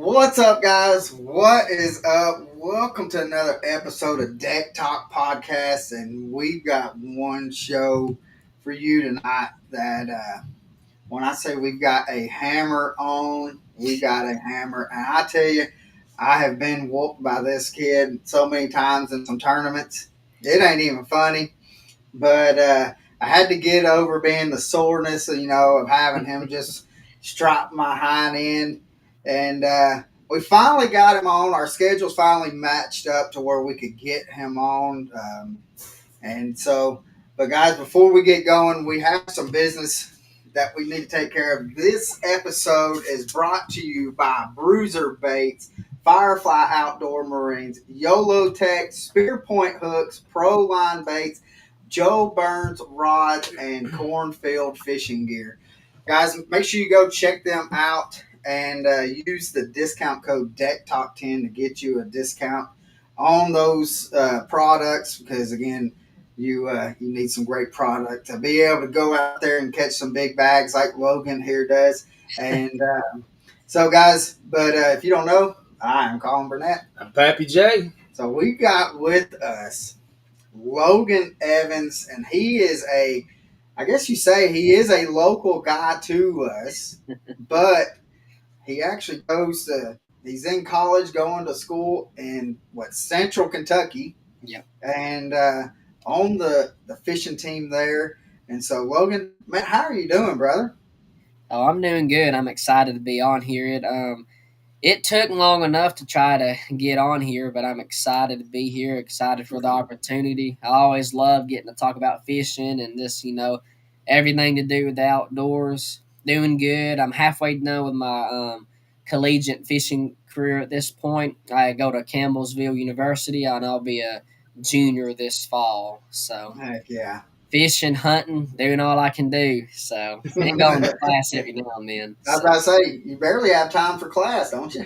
What's up, guys? What is up? Welcome to another episode of Deck Talk Podcast, and we've got one show for you tonight. That when I say we've got a hammer on, we got a hammer, and I tell you, I have been whooped by this kid so many times in some tournaments. It ain't even funny, but I had to get over being the soreness, of having him just strop my hind end, and we finally got him on. Our schedules finally matched up to where we could get him on, and so. But guys, before we get going, we have some business that we need to take care of. This episode is brought to you by Bruiser Baits, FireFly Outdoor Marines, YoloTek, Spearpoint Hooks, Pro Line Baits, Joe Burns Rods, and Cornfield Fishing Gear. Guys, make sure you go check them out and use the discount code DECKTALK10 to get you a discount on those products because, again, you need some great product to be able to go out there and catch some big bags like Logan here does. And so, guys, but if you don't know, I am Colin Burnett. I'm Pappy J. So we got with us Logan Evans, and I guess you say he is a local guy to us, but he actually he's in college going to school in Central Kentucky. Yep. And on the fishing team there. And so, Logan, man, how are you doing, brother? Oh, I'm doing good. I'm excited to be on here. It took long enough to try to get on here, but I'm excited to be here, excited for the opportunity. I always love getting to talk about fishing and this, everything to do with the outdoors. Doing good. I'm halfway done with my collegiate fishing career at this point. I go to Campbellsville University, and I'll be a junior this fall. So Heck yeah. fishing, hunting, doing all I can do. So, and going to class every now and then. I was about to say, you barely have time for class, don't you?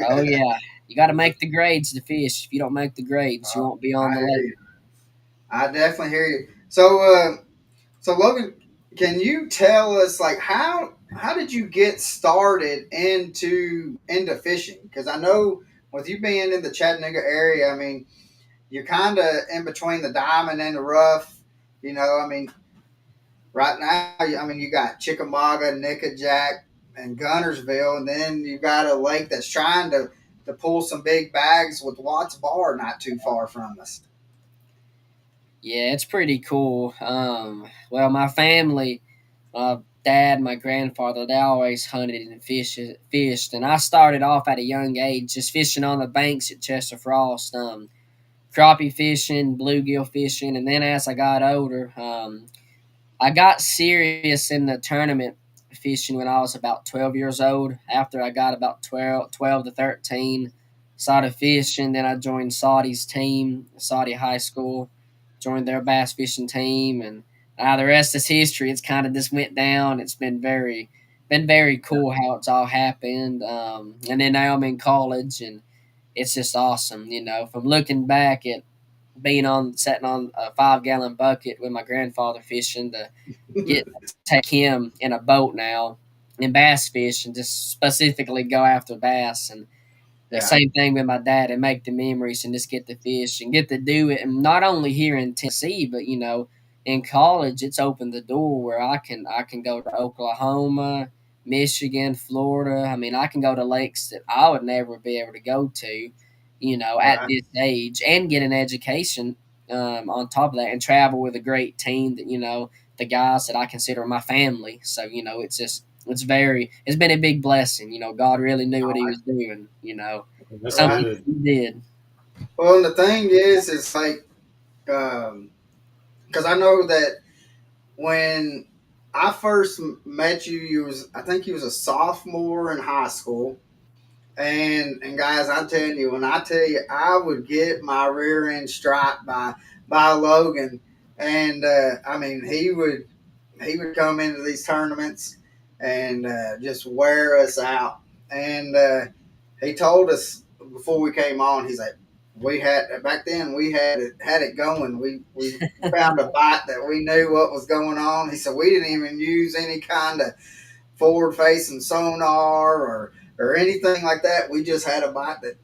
Oh, yeah. You got to make the grades to fish. If you don't make the grades, you won't be on the lake. I definitely hear you. So Logan, can you tell us, like, how did you get started into fishing? Because I know with you being in the Chattanooga area, I mean, you're kind of in between the diamond and the rough. Right now, you got Chickamauga, Nickajack, and Gunnersville, and then you got a lake that's trying to pull some big bags with Watts Bar not too far from us. Yeah, it's pretty cool. Well, my family, my dad, my grandfather, they always hunted and fished, and I started off at a young age just fishing on the banks at Chester Frost, crappie fishing, bluegill fishing, and then as I got older, I got serious in the tournament fishing when I was about 12 years old. After I got about 12 to 13, started fishing. Then I joined Saudi's team, Saudi High School, joined their bass fishing team, and the rest is history. It's kind of just went down. It's been very cool how it's all happened. And then now I'm in college, and it's just awesome. From looking back at sitting on a 5-gallon bucket with my grandfather fishing to take him in a boat now and bass fish and just specifically go after bass, and the same thing with my dad, and make the memories and just get to fish and get to do it. And not only here in Tennessee, but in college, it's opened the door where I can go to Oklahoma, Michigan, Florida. I mean, I can go to lakes that I would never be able to go to, at this age, and get an education on top of that, and travel with a great team that the guys that I consider my family. So it's been a big blessing. God really knew what He was doing. That's Something good. He did. Well, and the thing is, it's like, because I know that when I first met you, I think you was a sophomore in high school. And guys, I'm telling you, when I tell you, I would get my rear end striped by Logan, and he would come into these tournaments and just wear us out. And he told us before we came on, he's like, we had back then we had it going. We found a bite that we knew what was going on. He said we didn't even use any kind of forward facing sonar or anything like that. We just had a bite that,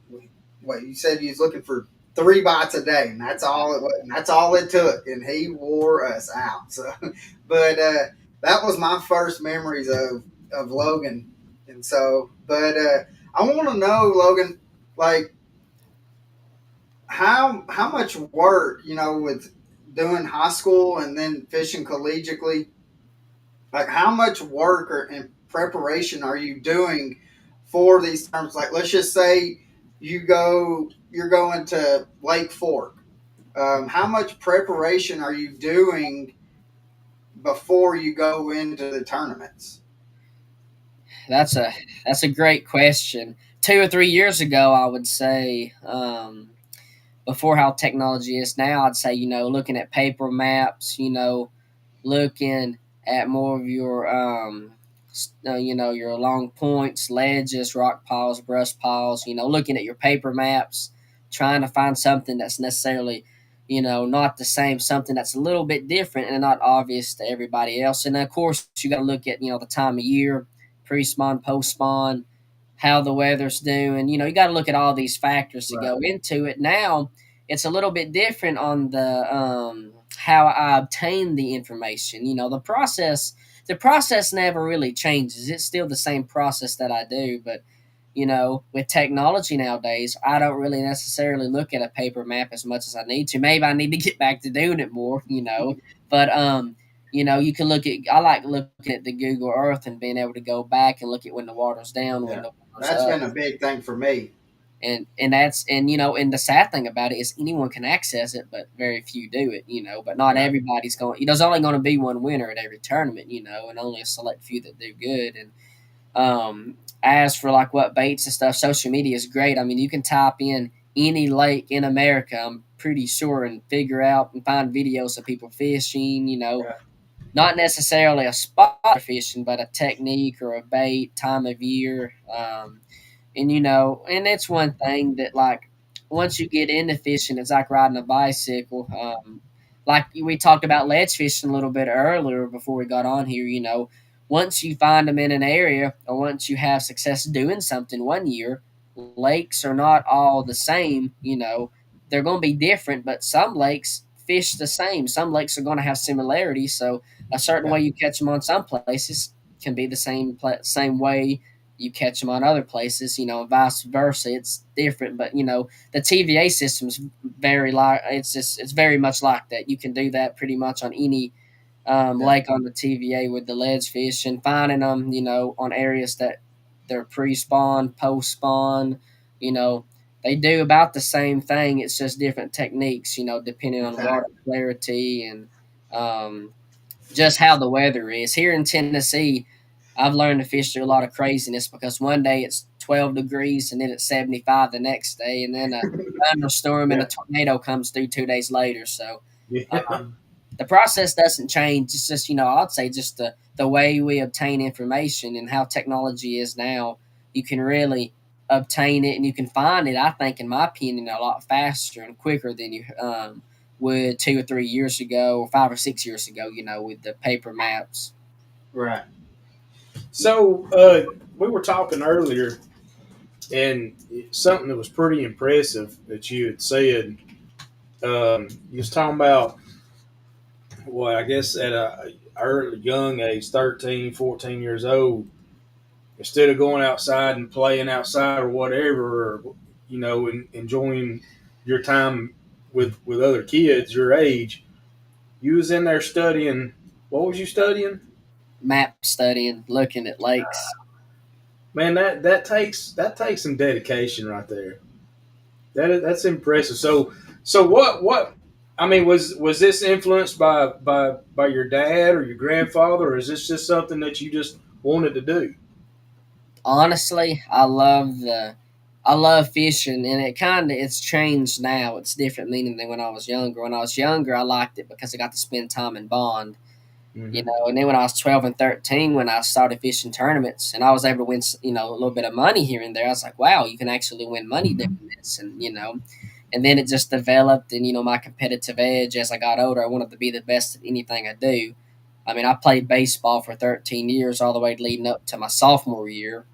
you said you was looking for 3 bites a day, and that's all it was, and that's all it took, and he wore us out. So, but that was my first memories of Logan, and so, but I want to know, Logan, like how much work, with doing high school and then fishing collegiately, like how much work and preparation are you doing for these terms? Like, let's just say you're going to Lake Fork. How much preparation are you doing before you go into the tournaments? That's a great question. 2 or 3 years ago, I would say, before how technology is now, I'd say, looking at paper maps, looking at more of your your long points, ledges, rock piles, brush piles, looking at your paper maps, trying to find something that's necessarily not the same, something that's a little bit different and not obvious to everybody else. And of course you got to look at the time of year, pre-spawn, post-spawn, how the weather's doing. You got to look at all these factors to Right. go into it. Now it's a little bit different on the how I obtain the information. The process never really changes. It's still the same process that I do, but with technology nowadays, I don't really necessarily look at a paper map as much as I need to. Maybe I need to get back to doing it more, but you can look at. I like looking at the Google Earth and being able to go back and look at when the water's down, when Yeah, the water's that's up, been a big thing for me. and the sad thing about it is anyone can access it, but very few do it. But not Right. everybody's going. There's only going to be one winner at every tournament, and only a select few that do good. And as for like what baits and stuff, social media is great. I mean, you can type in any lake in America, I'm pretty sure, and figure out and find videos of people fishing. Yeah. Not necessarily a spot for fishing, but a technique or a bait, time of year. And it's one thing that, like, once you get into fishing, it's like riding a bicycle. Like we talked about ledge fishing a little bit earlier before we got on here. Once you find them in an area, or once you have success doing something one year, lakes are not all the same. They're going to be different, but some lakes fish the same. Some lakes are going to have similarities. So a certain Yeah. way you catch them on some places can be the same way you catch them on other places, and vice versa. It's different, but the TVA system's it's very much like that. You can do that pretty much on any Yeah. lake on the TVA with the ledge fish and finding them, on areas that they're pre-spawn, post-spawn. You know, they do about the same thing. It's just different techniques, depending on water Exactly. clarity and just how the weather is. Here in Tennessee, I've learned to fish through a lot of craziness because one day it's 12 degrees and then it's 75 the next day, and then a thunderstorm and a Yeah. tornado comes through 2 days later. So Yeah. the process doesn't change. It's just, I'd say just the way we obtain information and how technology is now, you can really obtain it and you can find it, I think, in my opinion, a lot faster and quicker than you would 2 or 3 years ago or 5 or 6 years ago, with the paper maps. Right. So we were talking earlier, and something that was pretty impressive that you had said. You was talking about, well, I guess at a early young age, 13, 14 years old, instead of going outside and playing outside or whatever, or enjoying your time with other kids your age, you was in there studying. What was you studying? Map studying, looking at lakes. Man, that takes some dedication right there. That's impressive. So what? I mean, was this influenced by your dad or your grandfather, or is this just something that you just wanted to do? Honestly, I love fishing, and it's changed now. It's different meaning than when I was younger. When I was younger, I liked it because I got to spend time in Bond. Mm-hmm. And then when I was 12 and 13, when I started fishing tournaments and I was able to win, a little bit of money here and there, I was like, wow, you can actually win money doing this. And then it just developed, and, my competitive edge as I got older, I wanted to be the best at anything I do. I mean, I played baseball for 13 years, all the way leading up to my sophomore year.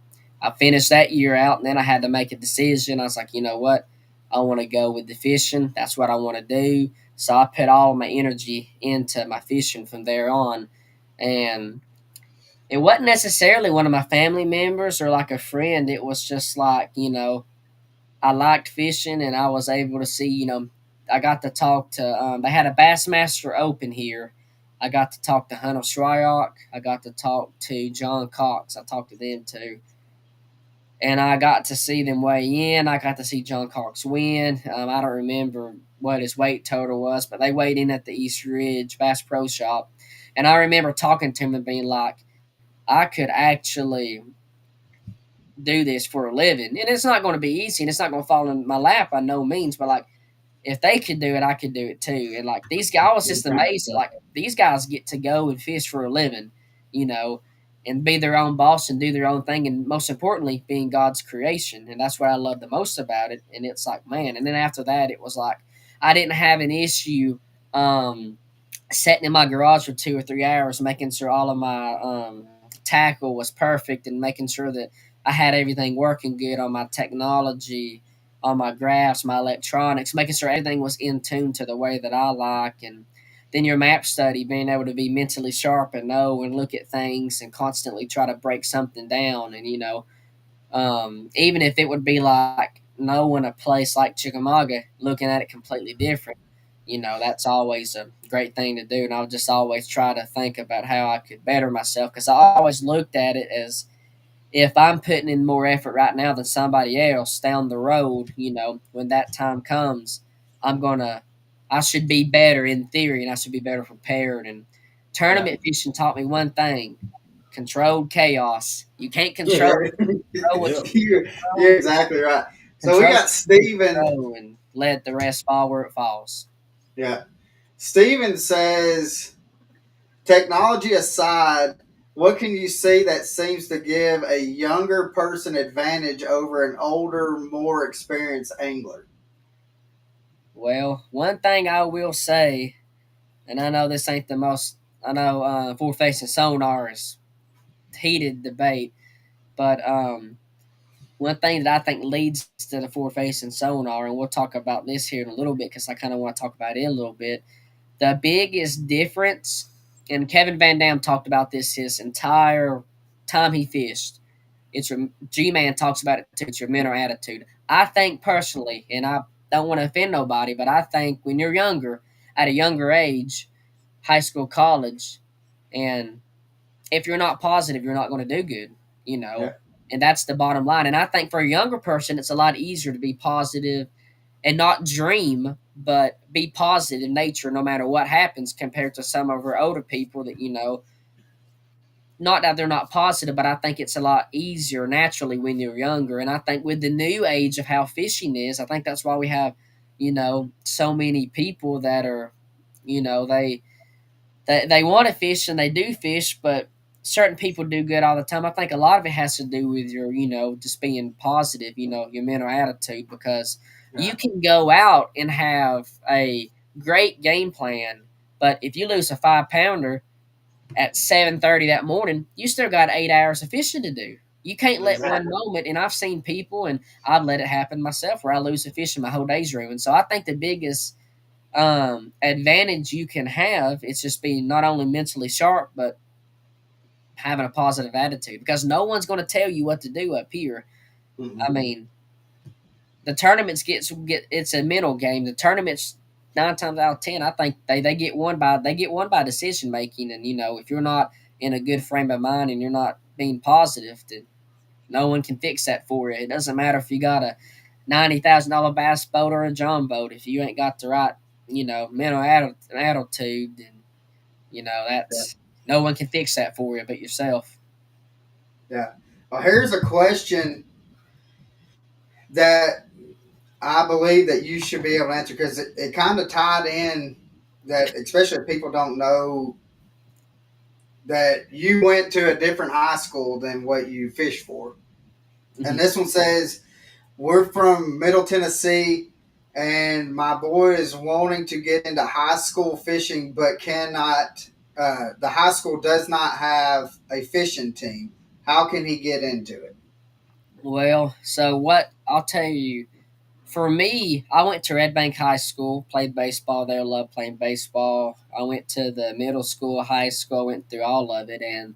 I finished that year out, and then I had to make a decision. I was like, you know what? I want to go with the fishing. That's what I want to do. So I put all my energy into my fishing from there on. And it wasn't necessarily one of my family members or like a friend. It was just like, I liked fishing, and I was able to see, I got to talk to, they had a Bassmaster Open here. I got to talk to Hunter Shryock. I got to talk to John Cox. I talked to them too. And I got to see them weigh in. I got to see John Cox win. I don't remember what his weight total was, but they weighed in at the East Ridge Bass Pro Shop. And I remember talking to him and being like, I could actually do this for a living. And it's not going to be easy, and it's not going to fall in my lap by no means, but like, if they could do it, I could do it too. And like, these guys, I was just amazed. Like, these guys get to go and fish for a living, and be their own boss and do their own thing. And most importantly, being God's creation. And that's what I love the most about it. And it's like, man. And then after that, it was like, I didn't have an issue, sitting in my garage for 2 or 3 hours, making sure all of my, tackle was perfect, and making sure that I had everything working good on my technology, on my graphs, my electronics, making sure everything was in tune to the way that I like. And then your map study, being able to be mentally sharp and know and look at things and constantly try to break something down. And, even if it would be like knowing a place like Chickamauga, looking at it completely different, that's always a great thing to do. And I'll just always try to think about how I could better myself, because I always looked at it as, if I'm putting in more effort right now than somebody else down the road, when that time comes, I should be better in theory, and I should be better prepared. And tournament fishing taught me one thing: controlled chaos. You can't control what You're exactly right. So we got Steven. And let the rest fall where it falls. Yeah. Steven says, technology aside, what can you see that seems to give a younger person advantage over an older, more experienced angler? Well, one thing I will say, and I know this ain't the most, I know forward facing sonar is heated debate, but one thing that I think leads to the forward facing sonar, and we'll talk about this here in a little bit because I kind of want to talk about it a little bit. The biggest difference, and Kevin Van Dam talked about this his entire time he fished. It's your G-Man talks about it too. It's your mental attitude. I think personally, and I don't want to offend nobody, but I think when you're younger, at a younger age, high school, college, and if you're not positive, you're not going to do good, Yeah. and that's the bottom line. And I think for a younger person, it's a lot easier to be positive and not dream, but be positive in nature no matter what happens, compared to some of our older people that, not that they're not positive, but I think it's a lot easier naturally when you're younger. And I think with the new age of how fishing is, I think that's why we have, so many people that are, they want to fish and they do fish, but certain people do good all the time. I think a lot of it has to do with your, just being positive, your mental attitude, because you can go out and have a great game plan, but if you lose a 5-pounder at 7:30 that morning, you still got 8 hours of fishing to do. You can't let one moment, and I've seen people, and I've let it happen myself, where I lose a fish and my whole day's ruined. So I think the biggest advantage you can have is just being not only mentally sharp, but having a positive attitude, because no one's going to tell you what to do up here. Mm-hmm. I mean, the tournaments get it's a mental game. The tournaments 9 times out of 10, I think they get won by decision making. And if you're not in a good frame of mind and you're not being positive, then no one can fix that for you. It doesn't matter if you got a $90,000 bass boat or a John boat. If you ain't got the right mental attitude, then that's no one can fix that for you but yourself. Yeah. Well, here's a question that I believe that you should be able to answer, because it kind of tied in that, especially if people don't know that you went to a different high school than what you fished for. Mm-hmm. And this one says, we're from Middle Tennessee, and my boy is wanting to get into high school fishing, but cannot. The high school does not have a fishing team. How can he get into it? Well, so what I'll tell you, for me, I went to Red Bank High School, played baseball there, loved playing baseball. I went to the middle school, high school, went through all of it, and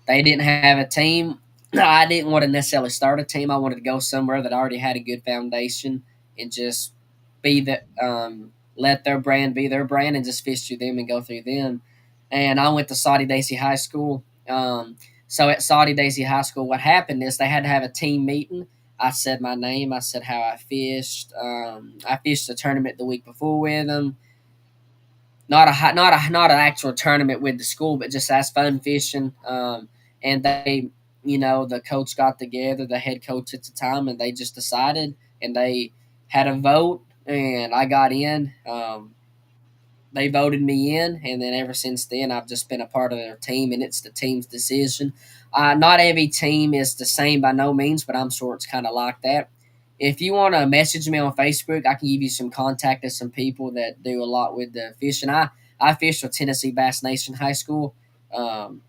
they didn't have a team. I didn't want to necessarily start a team. I wanted to go somewhere that already had a good foundation and just be the let their brand be their brand and just fish through them and go through them. And I went to Saudi Daisy High School. So at Saudi Daisy High School, what happened is they had to have a team meeting. I said my name. I said how I fished. I fished a tournament the week before with them. Not an actual tournament with the school, but just as fun fishing. And they, the coach got together, the head coach at the time, and they just decided, and they had a vote, and I got in. They voted me in, and then ever since then, I've just been a part of their team, and it's the team's decision. Not every team is the same by no means, but I'm sure it's kind of like that. If you want to message me on Facebook, I can give you some contact of some people that do a lot with the fishing. I fish with Tennessee Bass Nation High School. Um,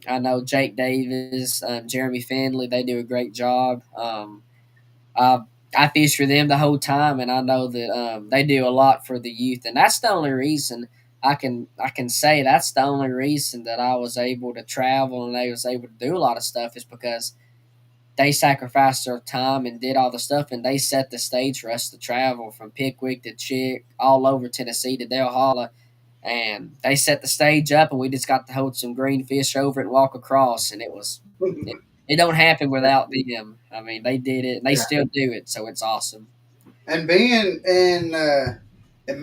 I know Jake Davis, Jeremy Finley, they do a great job. I I fish for them the whole time, and I know that they do a lot for the youth, and that's the only reason I can say that's the only reason that I was able to travel and I was able to do a lot of stuff is because they sacrificed their time and did all the stuff, and they set the stage for us to travel from Pickwick to Chick, all over Tennessee to Dale Holla, and they set the stage up, and we just got to hold some green fish over it and walk across, and it don't happen without them. I mean, they did it, and they Yeah. still do it, so it's awesome. And being in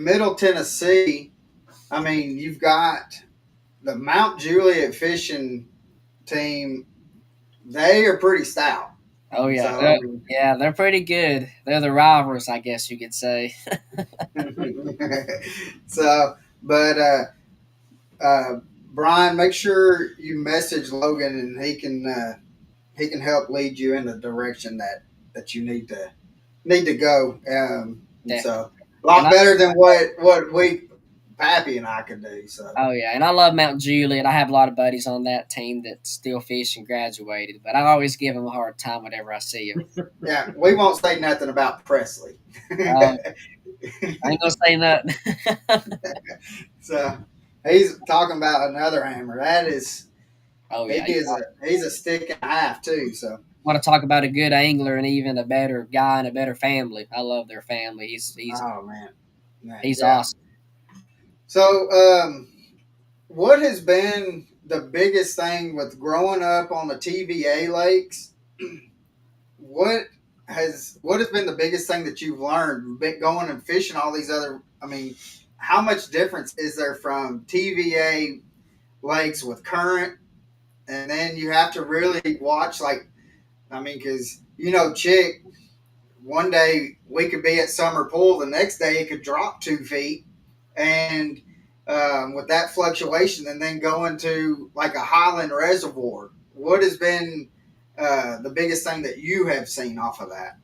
Middle Tennessee, I mean, you've got the Mount Juliet fishing team. They are pretty stout. Oh So yeah, I mean, yeah, they're pretty good. They're the rivals, I guess you could say. so, but uh, Brian, make sure you message Logan, and he can help lead you in the direction that you need to go. And Definitely. so a And lot better than what we Pappy and I could do. So oh yeah, and I love Mount Juliet. I have a lot of buddies on that team that still fish and graduated, but I always give them a hard time whenever I see them. yeah, we won't say nothing about Presley. I ain't gonna say nothing. So he's talking about another hammer. That is Oh he yeah, you is he's a stick and a half too. So want to talk about a good angler and even a better guy and a better family. I love their family. oh man, He's yeah. awesome. So what has been the biggest thing with growing up on the TVA lakes? What what has been the biggest thing that you've learned going and fishing all these other? I mean, how much difference is there from TVA lakes with current, and then you have to really watch like I mean, because Chick. One day we could be at summer pool, the next day it could drop 2 feet, and with that fluctuation, and then go into like a highland reservoir. What has been the biggest thing that you have seen off of that?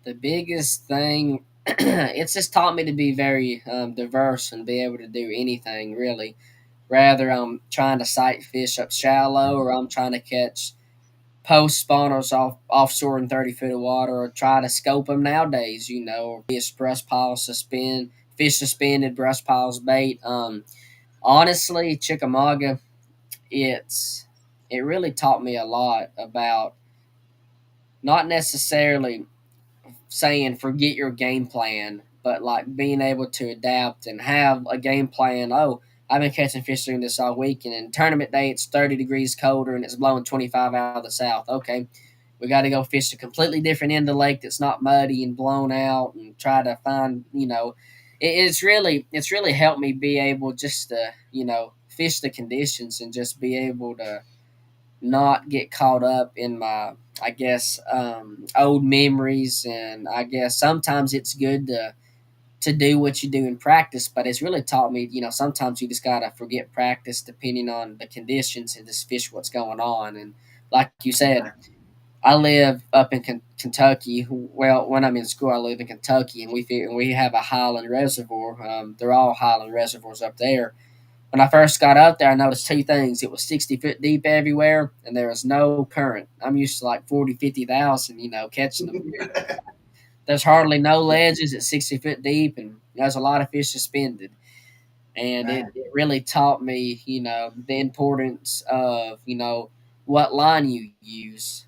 The biggest thing, it's just taught me to be very diverse and be able to do anything really. Rather, I'm trying to sight fish up shallow, or I'm trying to catch post spawners offshore in 30 feet of water, or try to scope them nowadays. Or fish brush piles, fish suspended brush piles bait. Honestly, Chickamauga, it really taught me a lot about not necessarily saying forget your game plan, but like being able to adapt and have a game plan. Oh, I've been catching fish during this all week, and in tournament day it's 30 degrees colder and it's blowing 25 out of the south. Okay, we got to go fish a completely different end of the lake that's not muddy and blown out, and try to find. It's really helped me be able just to fish the conditions and just be able to not get caught up in my, I guess, old memories. And I guess sometimes it's good to do what you do in practice, but it's really taught me, sometimes you just gotta forget practice depending on the conditions and just fish what's going on. And like you said, I live up in Kentucky. Well, when I'm in school, I live in Kentucky, and we have a highland reservoir. They're all highland reservoirs up there. when I first got up there, I noticed two things. It was 60 foot deep everywhere, and there was no current. I'm used to like 40, 50,000, catching them. There's hardly no ledges at 60 foot deep, and there's a lot of fish suspended. And Man, it really taught me, the importance of, what line you use.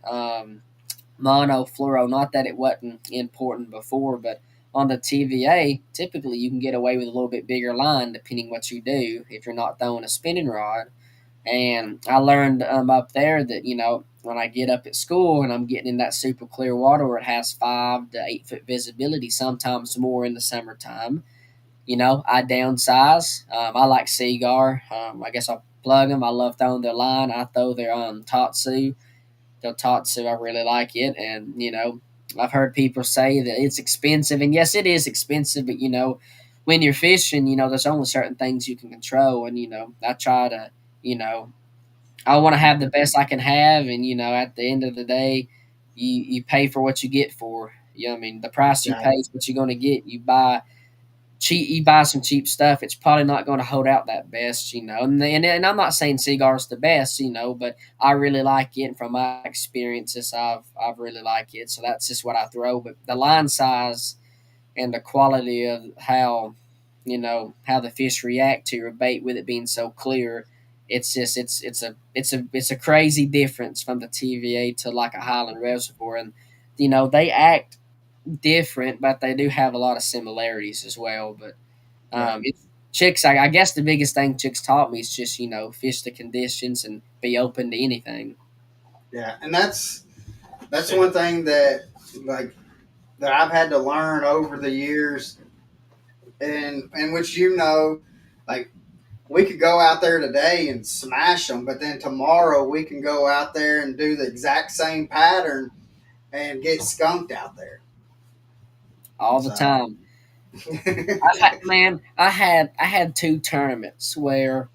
Mono, fluoro, not that it wasn't important before, but on the TVA, typically you can get away with a little bit bigger line depending what you do if you're not throwing a spinning rod. And I learned up there that, when I get up at school and I'm getting in that super clear water where it has 5 to 8 foot visibility, sometimes more in the summertime, I downsize. I like Seagar. I guess I'll plug them. I love throwing their line. I throw their Tatsu. Their Tatsu, I really like it. And, I've heard people say that it's expensive. And yes, it is expensive. But, when you're fishing, there's only certain things you can control. And, I try to, you know, I want to have the best I can have. And, at the end of the day, you pay for what you get for. I mean, the price you right. pay is what you're going to get. You buy some cheap stuff, it's probably not going to hold out that best, And I'm not saying Seagar's the best, but I really like it. And from my experiences, I've really liked it. So that's just what I throw. But the line size and the quality of how the fish react to your bait with it being so clear, it's just it's a crazy difference from the TVA to like a Highland reservoir, and they act different, but they do have a lot of similarities as well. But Yeah. it's chicks. I guess the biggest thing chicks taught me is just fish the conditions and be open to anything. Yeah. And that's one thing that like that I've had to learn over the years, and which like we could go out there today and smash them, but then tomorrow we can go out there and do the exact same pattern and get skunked out there. All the So time. I had two tournaments where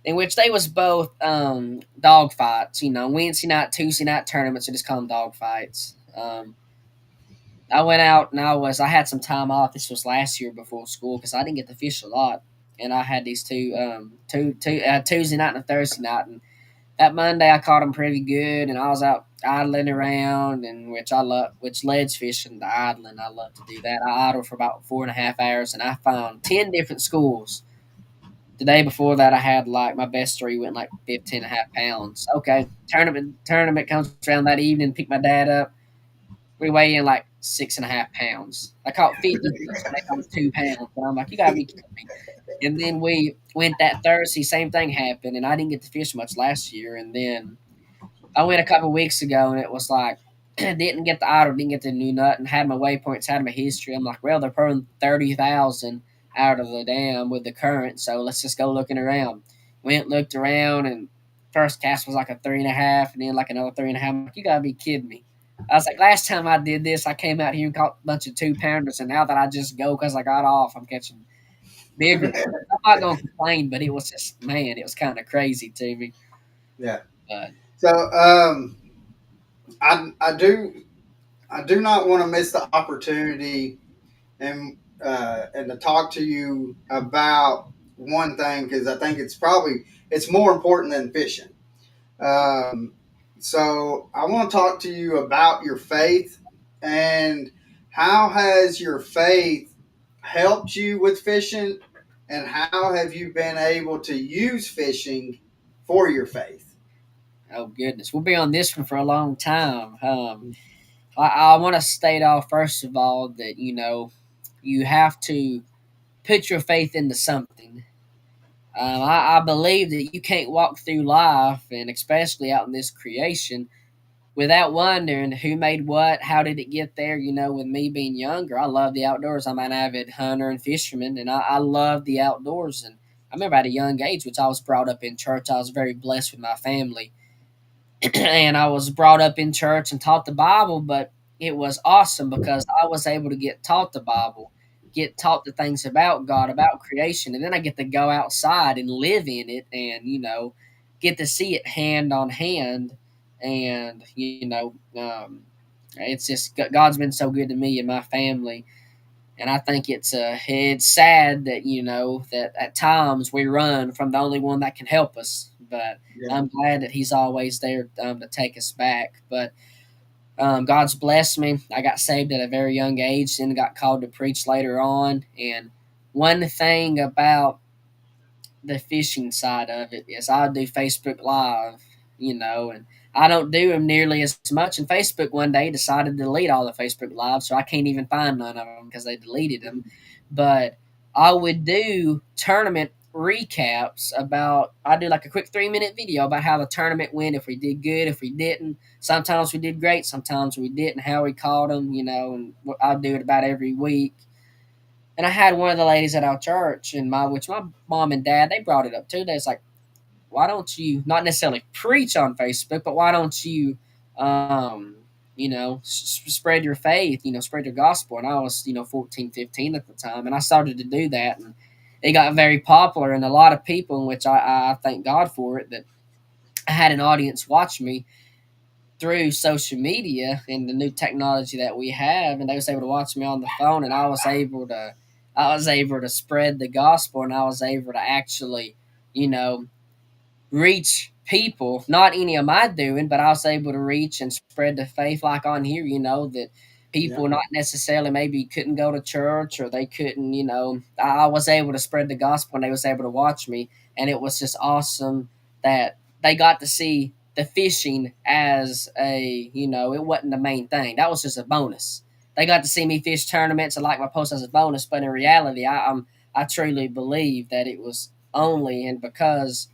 in which they was both dog fights. Wednesday night, Tuesday night tournaments. We just call them dog fights. I went out and I had some time off. This was last year before school because I didn't get to fish a lot, and I had these two Tuesday night and a Thursday night. And that Monday I caught them pretty good, and I was out idling around, and which ledge fishing, the idling. I love to do that. I idled for about 4.5 hours, and I found 10 different schools. The day before that, I had like my best three went like 15.5 pounds. Okay, tournament comes around that evening. Pick my dad up. We weigh in like 6.5 pounds. I caught 50 fish and they caught 2 pounds. And I'm like, you gotta be kidding me. And then we went that Thursday, same thing happened, and I didn't get to fish much last year. And then I went a couple weeks ago, and it was like didn't get the idle, didn't get the new nut, and had my waypoints, had my history. I'm like, well, they're pulling 30,000 out of the dam with the current, so let's just go looking around. Went looked around, and first cast was like a 3.5, and then like another 3.5. I'm like, you gotta be kidding me. I was like, last time I did this, I came out here and caught a bunch of 2 pounders, and now that I just go because I got off, I'm catching bigger. I'm not gonna complain, but it was just man, it was kind of crazy to me. yeah. But So I do not want to miss the opportunity and to talk to you about one thing because I think it's more important than fishing. Um, so I want to talk to you about your faith and how has your faith helped you with fishing, and how have you been able to use fishing for your faith? oh goodness, we'll be on this one for a long time. I want to state off first of all that you have to put your faith into something. I believe that you can't walk through life, and especially out in this creation, without wondering who made what, how did it get there. With me being younger, I love the outdoors. I'm an avid hunter and fisherman, and I love the outdoors. And I remember at a young age, which I was brought up in church, I was very blessed with my family and I was brought up in church and taught the Bible, but it was awesome because I was able to get taught the Bible, get taught the things about God, about creation, and then I get to go outside and live in it and, get to see it hand on hand. And, it's just God's been so good to me and my family. And I think it's sad that that at times we run from the only one that can help us. But Yeah. I'm glad that He's always there to take us back. But God's blessed me. I got saved at a very young age, then got called to preach later on. And one thing about the fishing side of it is I do Facebook Live, and I don't do them nearly as much. And Facebook one day decided to delete all the Facebook Lives, so I can't even find none of them because they deleted them. But I would do tournament recaps about. I do like a quick 3-minute video about how the tournament went, if we did good, if we didn't. Sometimes we did great, sometimes we didn't. How we caught them, and I do it about every week. And I had one of the ladies at our church, and which my mom and dad, they brought it up too. They was like, why don't you not necessarily preach on Facebook, but why don't you, spread your faith, spread your gospel? And I was, 14, 15 at the time, and I started to do that, and it got very popular, and a lot of people, in which I thank God for it, that I had an audience watch me through social media and the new technology that we have, and they was able to watch me on the phone, and I was able to spread the gospel, and I was able to actually, you know, reach people, not any of my doing, but I was able to reach and spread the faith like on here, that Yeah. people not necessarily maybe couldn't go to church or they couldn't, I was able to spread the gospel and they was able to watch me. And it was just awesome that they got to see the fishing as it wasn't the main thing. That was just a bonus. They got to see me fish tournaments and like my post as a bonus, but in reality, I truly believe that it was only and because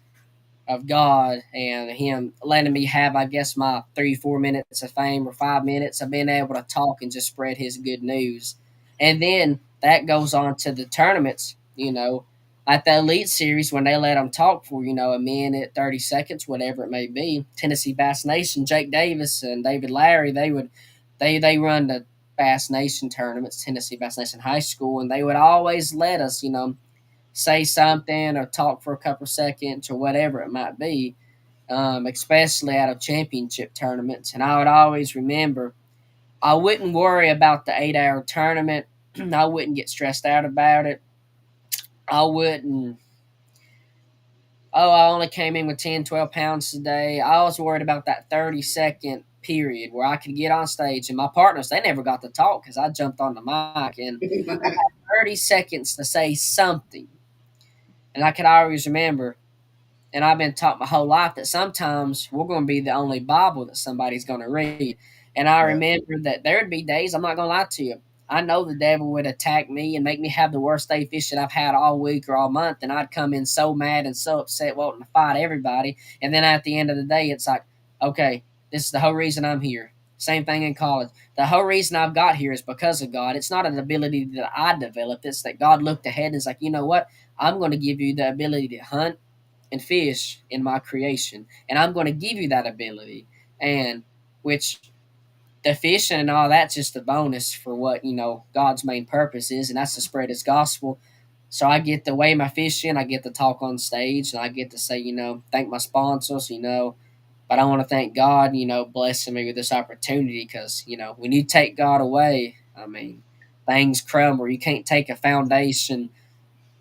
of God and Him letting me have, I guess, my 3, 4 minutes of fame or 5 minutes of being able to talk and just spread His good news. And then that goes on to the tournaments, at the Elite Series when they let them talk for, a minute, 30 seconds, whatever it may be. Tennessee Bass Nation, Jake Davis and David Larry, they run the Bass Nation tournaments, Tennessee Bass Nation High School, and they would always let us, say something or talk for a couple seconds or whatever it might be, especially out of championship tournaments. And I would always remember I wouldn't worry about the 8-hour tournament. I wouldn't get stressed out about it. I wouldn't. Oh, I only came in with 10, 12 pounds today. I was worried about that 30-second period where I could get on stage. And my partners, they never got to talk because I jumped on the mic. And I had 30 seconds to say something. And I could always remember, and I've been taught my whole life that sometimes we're going to be the only Bible that somebody's going to read. And I Yeah. remember that there'd be days, I'm not going to lie to you, I know the devil would attack me and make me have the worst day fishing I've had all week or all month. And I'd come in so mad and so upset, wanting to fight everybody. And then at the end of the day, it's like, okay, this is the whole reason I'm here. Same thing in college. The whole reason I've got here is because of God. It's not an ability that I developed. It's that God looked ahead and is like, you know what? I'm going to give you the ability to hunt and fish in my creation, and I'm going to give you that ability. And which the fishing and all that's just a bonus for what God's main purpose is, and that's to spread His gospel. So I get to weigh my fishing, I get to talk on stage, and I get to say, thank my sponsors, But I want to thank God, blessing me with this opportunity because when you take God away, I mean, things crumble. You can't take a foundation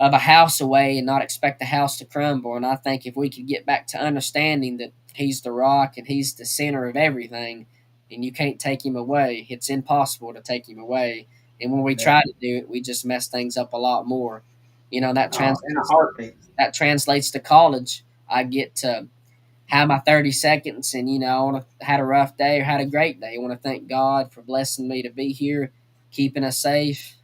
of a house away and not expect the house to crumble. And I think if we could get back to understanding that He's the rock and He's the center of everything, and you can't take Him away, it's impossible to take Him away. And when we Yeah. try to do it, we just mess things up a lot more. That Oh, in a translates heartbeat. to college. I get to have my 30 seconds and I want to had a rough day or had a great day. I want to thank God for blessing me to be here, keeping us safe.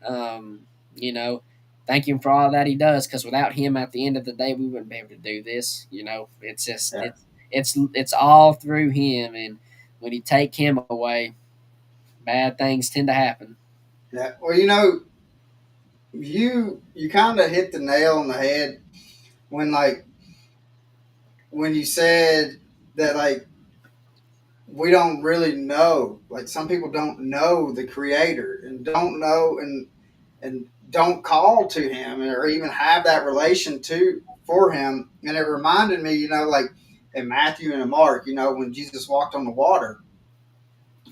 You know, thank Him for all that He does, because without Him at the end of the day we wouldn't be able to do this. It's just Yeah. it's all through Him, and when you take Him away, bad things tend to happen. Yeah. Well, you kind of hit the nail on the head when when you said that we don't really know. Like some people don't know the creator and don't know and don't call to him or even have that relation to for him. And it reminded me, like in Matthew and in Mark, when Jesus walked on the water,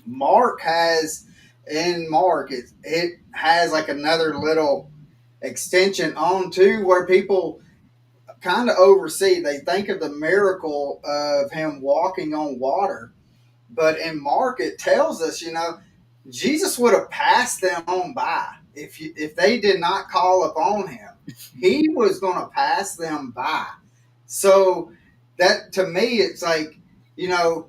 Mark has in Mark, it has like another little extension onto where people kind of oversee. They think of the miracle of him walking on water, but in Mark it tells us, Jesus would have passed them on by if they did not call upon him. He was going to pass them by. So that to me, it's like, you know,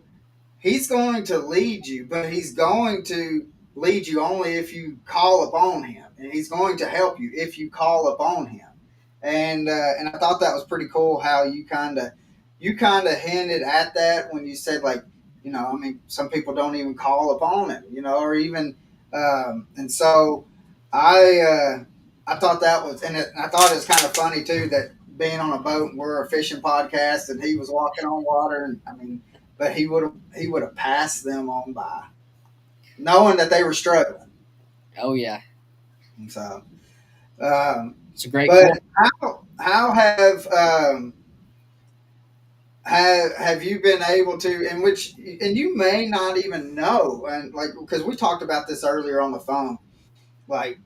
he's going to lead you, but he's going to lead you only if you call upon him, and he's going to help you if you call upon him. And I thought that was pretty cool how you kind of hinted at that when you said, like, I mean, some people don't even call upon him, or even and so I thought that was, and I thought it was kind of funny too that being on a boat and we're a fishing podcast and he was walking on water, and I mean, but he would have passed them on by, knowing that they were struggling. Oh yeah, And so, it's a great but quote. how have you been able to, and you may not even know, and like, because we talked about this earlier on the phone, like,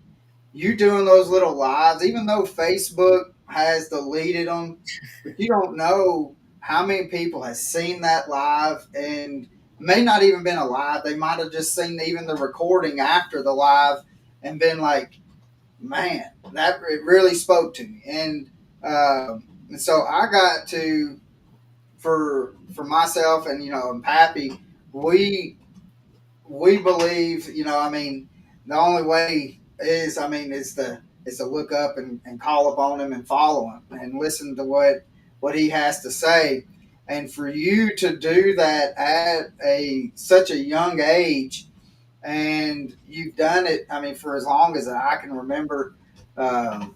you doing those little lives, even though Facebook has deleted them, but you don't know how many people has seen that live and may not even been alive. They might have just seen even the recording after the live and been like, man, that it really spoke to me. And so I got to, for myself and, and Pappy, we believe, I mean, the only way is, I mean, is to look up and call upon him and follow him and listen to what he has to say. And for you to do that at such a young age, and you've done it, I mean, for as long as I can remember, um,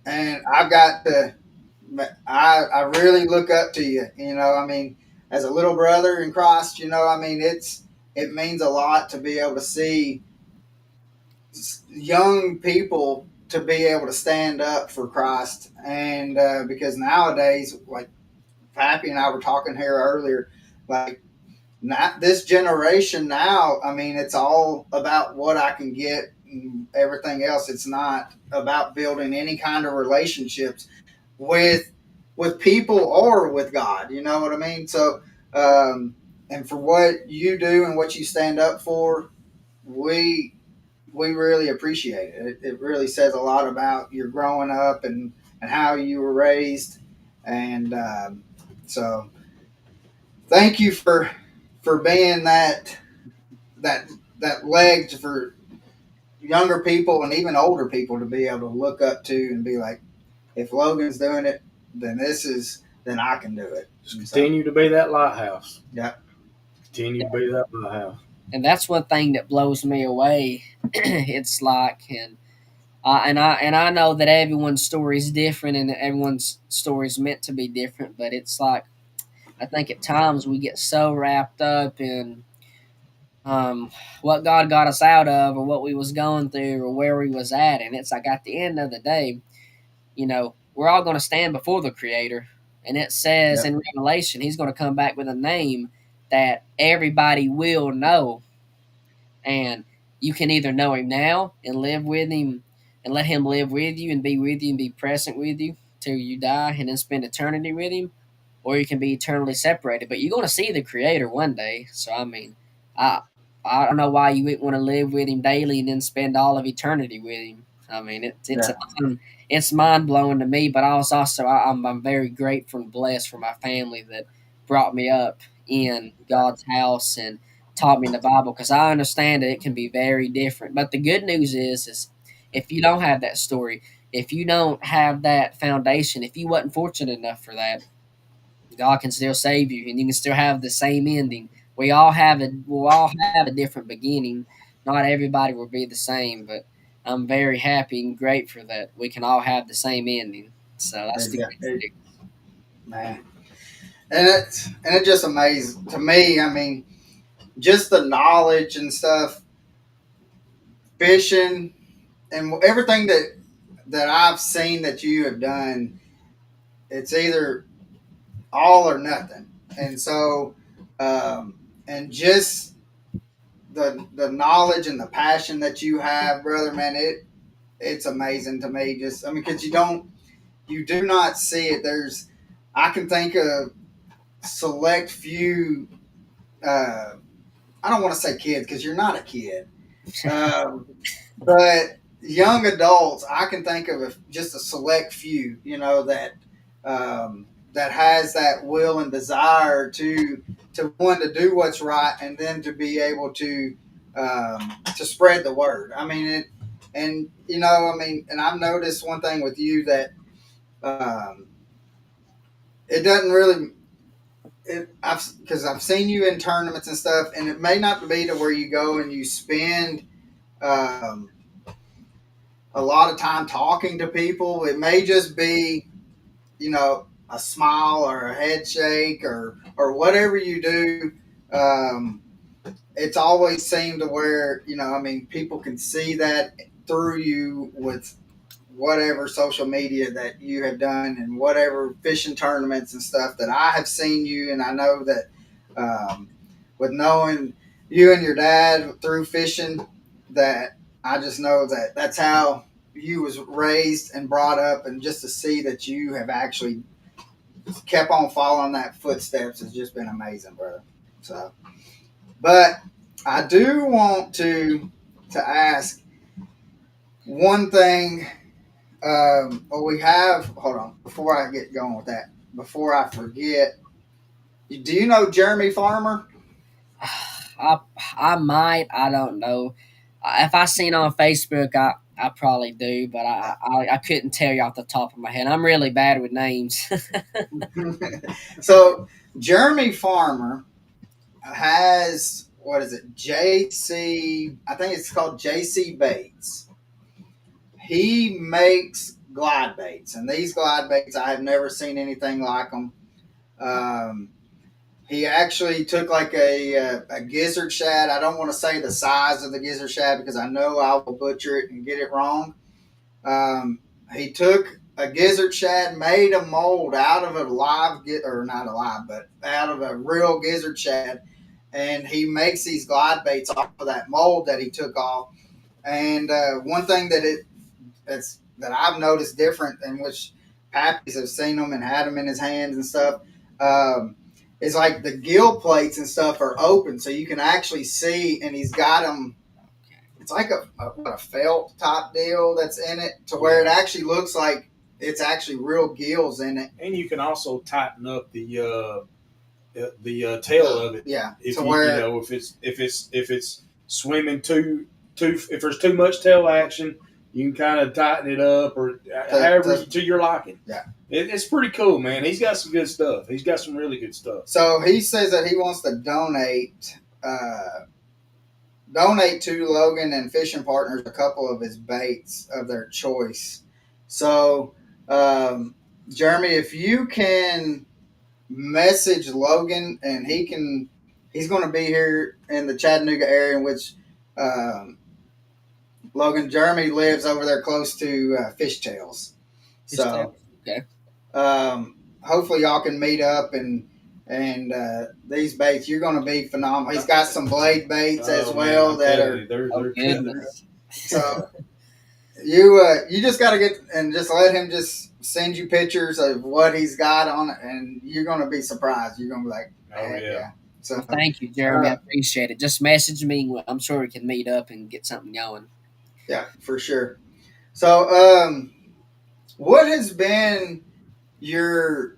and I've got to, I really look up to you. I mean, as a little brother in Christ, I mean, it means a lot to be able to see young people to be able to stand up for Christ, and because nowadays, like Pappy and I were talking here earlier, like, not this generation now. I mean, it's all about what I can get and everything else. It's not about building any kind of relationships with people or with God. You know what I mean? So, and for what you do and what you stand up for, we really appreciate it. It really says a lot about your growing up and how you were raised, and so thank you for being that that leg for younger people and even older people to be able to look up to and be like, if Logan's doing it, then I can do it. Just And so, continue to be that lighthouse. yeah, Continue to be that lighthouse. And that's one thing that blows me away. It's like, and I know that everyone's story is different, and everyone's story is meant to be different. But it's like, I think at times we get so wrapped up in what God got us out of, or what we was going through, or where we was at, and it's like, at the end of the day, we're all going to stand before the Creator, and it says yeah, in Revelation, He's going to come back with a name that everybody will know, and you can either know Him now and live with Him, and let Him live with you and be with you and be present with you till you die, and then spend eternity with Him, or you can be eternally separated. But you're going to see the Creator one day. So I mean, I I don't know why you wouldn't want to live with Him daily and then spend all of eternity with Him. I mean, yeah, it's mind blowing to me. But I'm very grateful and blessed for my family that brought me up in God's house and taught me in the Bible, because I understand that it can be very different. But the good news is if you don't have that story, if you don't have that foundation, if you wasn't fortunate enough for that, God can still save you, and you can still have the same ending. We'll all have a different beginning. Not everybody will be the same, but I'm very happy and grateful that we can all have the same ending. So that's the good thing. man. And it just amazes to me. I mean, just the knowledge and stuff, fishing, and everything that I've seen that you have done. It's either all or nothing, and so and just the knowledge and the passion that you have, brother, man, it's amazing to me. Just I mean, because you do not see it. I can think of select few. I don't want to say kids because you're not a kid, um, but young adults. I can think of just a select few. That has that will and desire to want to do what's right, and then to be able to spread the word. I mean it, and and I've noticed one thing with you that um, it doesn't really. Because I've seen you in tournaments and stuff, and it may not be to where you go and you spend um, a lot of time talking to people. It may just be, a smile or a head shake or whatever you do. Um, it's always seemed to where people can see that through you with whatever social media that you have done and whatever fishing tournaments and stuff that I have seen you. And I know that with knowing you and your dad through fishing, that I just know that that's how you was raised and brought up, and just to see that you have actually kept on following that footsteps has just been amazing, brother. So, but I do want to ask one thing. We have. Hold on, before I get going with that, before I forget, do you know Jeremy Farmer? I might. I don't know. If I seen on Facebook, I probably do, but I couldn't tell you off the top of my head. I'm really bad with names. So Jeremy Farmer has, what is it? JC. I think it's called JC Baits. He makes glide baits, and these glide baits I have never seen anything like them. Um, he actually took like a gizzard shad. I don't want to say the size of the gizzard shad because I know I will butcher it and get it wrong. He took a gizzard shad, made a mold out of a live, or not alive, but out of a real gizzard shad, and he makes these glide baits off of that mold that he took off. And one thing that I've noticed different, in which Pappies have seen them and had them in his hands and stuff, is like the gill plates and stuff are open, so you can actually see, and he's got them. It's like a felt top deal that's in it, to where it actually looks like it's actually real gills in it. And you can also tighten up the tail of it. Yeah, if if it's swimming if there's too much tail action, you can kind of tighten it up or however to your liking. Yeah, it's pretty cool, man. He's got some good stuff. He's got some really good stuff. So he says that he wants to donate to Logan and fishing partners a couple of his baits of their choice. So, Jeremy, if you can message Logan, and he's going to be here in the Chattanooga area, in which Jeremy lives over there close to Fishtails. So, okay. Hopefully y'all can meet up, and these baits, you're going to be phenomenal. He's got some blade baits as well, man, that are. They're goodness. So you just got to get and just let him just send you pictures of what he's got on it, and you're going to be surprised. You're going to be like, yeah. So well, thank you, Jeremy. I appreciate it. Just message me. I'm sure we can meet up and get something going. Yeah, for sure. So, what has been your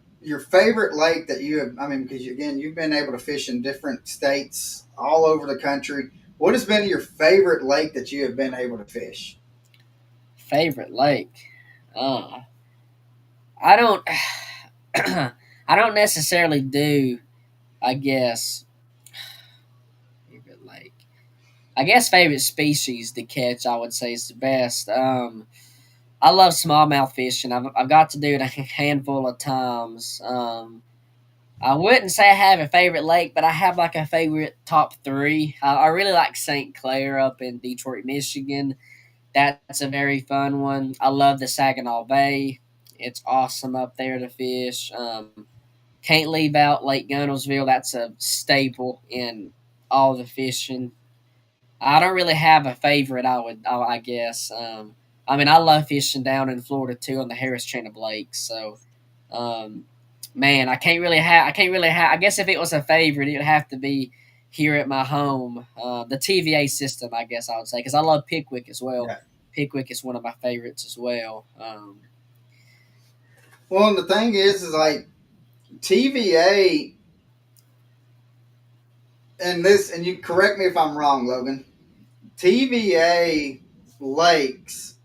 favorite lake that you have? I mean, because you've been able to fish in different states all over the country. What has been your favorite lake that you have been able to fish? Favorite lake? I don't. I don't necessarily do. I guess favorite lake. I guess favorite species to catch, I would say, is the best. I love smallmouth fishing. I've got to do it a handful of times. I wouldn't say I have a favorite lake, but I have like a favorite top three. I really like St. Clair up in Detroit, Michigan. That's a very fun one. I love the Saginaw Bay. It's awesome up there to fish. Can't leave out Lake Gunnelsville. That's a staple in all the fishing. I don't really have a favorite. I guess. I mean, I love fishing down in Florida too on the Harris Chain of Lakes. So, um, man, I can't really have. I guess if it was a favorite, it would have to be here at my home. The TVA system, I guess I would say, because I love Pickwick as well. Yeah. Pickwick is one of my favorites as well. Well, and the thing is like TVA, and you correct me if I'm wrong, Logan. TVA lakes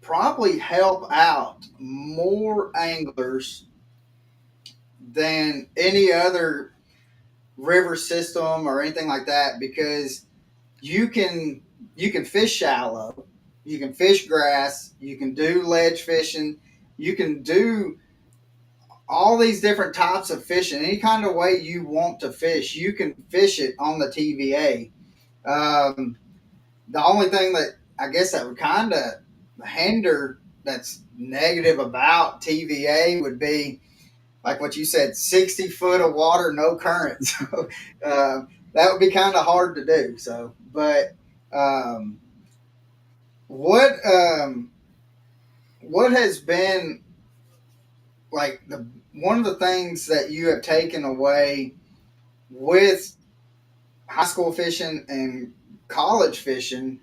probably help out more anglers than any other river system or anything like that because you can you can fish shallow, you can fish grass, you can do ledge fishing, you can do all these different types of fishing. Any kind of way you want to fish, you can fish it on the TVA. The only thing that I guess that would kind of hinder that's negative about TVA would be like what you said, 60 foot of water, no current. So that would be kind of hard to do. So, but um, what what has been like the one of the things that you have taken away with high school fishing and college fishing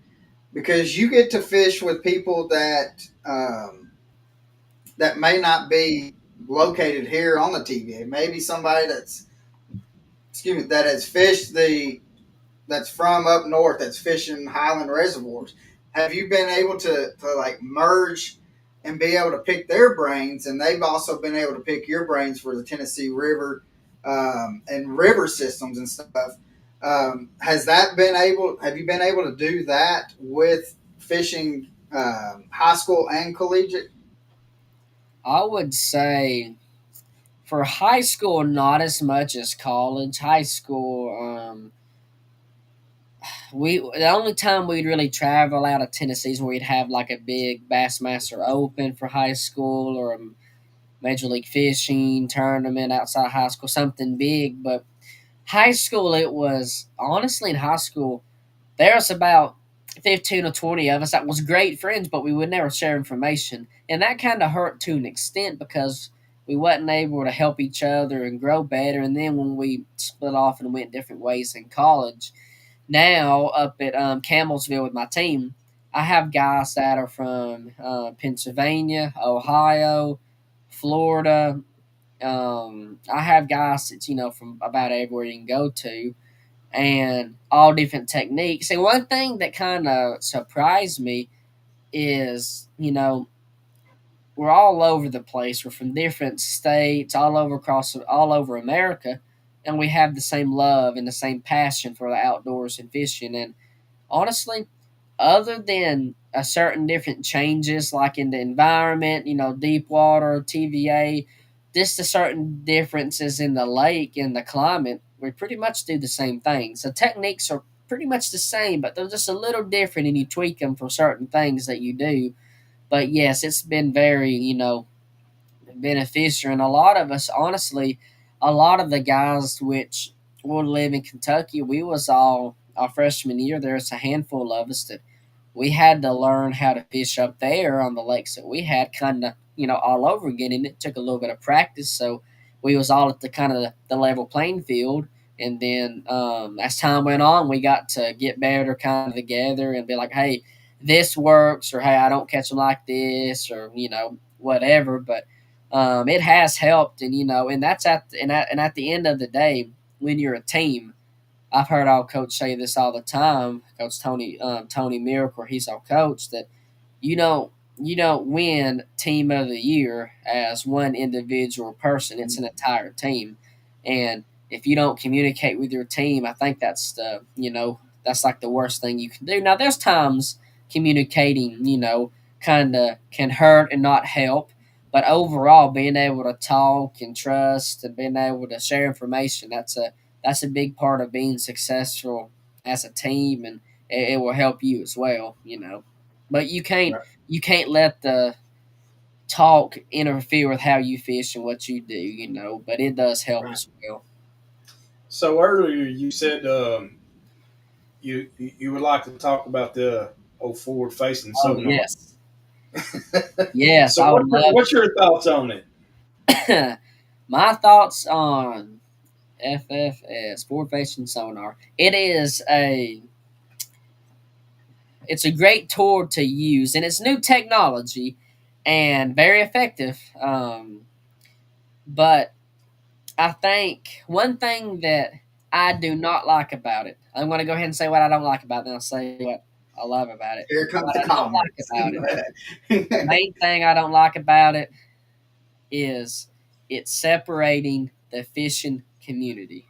because you get to fish with people that may not be located here on the TVA. Maybe somebody that's excuse me that has fished the that's from up north that's fishing highland reservoirs. Have you been able to like merge and be able to pick their brains, and they've also been able to pick your brains for the Tennessee River and river systems and stuff? Has that been able? Have you been able to do that with fishing high school and collegiate? I would say for high school, not as much as college. High school, we the only time we'd really travel out of Tennessee is when we'd have like a big Bassmaster Open for high school or a Major League Fishing tournament outside of high school, something big. But high school, it was honestly in high school, there's about 15 or 20 of us that was great friends, but we would never share information. And that kind of hurt to an extent because we wasn't able to help each other and grow better. And then when we split off and went different ways in college, now up at Campbellsville with my team, I have guys that are from Pennsylvania, Ohio, Florida. I have guys that's from about everywhere you can go to, and all different techniques. And one thing that kind of surprised me is we're all over the place. We're from different states, all over America, and we have the same love and the same passion for the outdoors and fishing. And honestly, other than a certain different changes like in the environment, deep water, TVA, just the certain differences in the lake and the climate, we pretty much do the same things. The techniques are pretty much the same, but they're just a little different and you tweak them for certain things that you do. But yes, it's been very, beneficial. And a lot of us, honestly, a lot of the guys which would live in Kentucky, we was all our freshman year. There's a handful of us that we had to learn how to fish up there on the lakes that we had kind of all over again, and it took a little bit of practice. So we was all at the kind of the level playing field. And then as time went on, we got to get better kind of together and be like, hey, this works, or hey, I don't catch them like this, or whatever. But it has helped, and and that's at the end of the day, when you're a team, I've heard our coach say this all the time, Coach Tony Miracle. He's our coach. That you don't you don't win Team of the Year as one individual person. It's an entire team, and if you don't communicate with your team, I think that's like the worst thing you can do. Now, there's times communicating, kind of can hurt and not help. But overall, being able to talk and trust and being able to share information, that's a big part of being successful as a team, and it will help you as well. But you can't let the talk interfere with how you fish and what you do. But it does help Right. as well. So earlier you said you would like to talk about the old forward facing Oh sonar. yes, yes, So I would love what's your thoughts on it? to. My thoughts on FFS forward facing sonar. It's a great tool to use, and it's new technology and very effective. But I think one thing that I do not like about it, I'm going to go ahead and say what I don't like about it, and I'll say what I love about it. Here comes What the I don't like comments. about it, the main thing I don't like about it is it's separating the fishing community.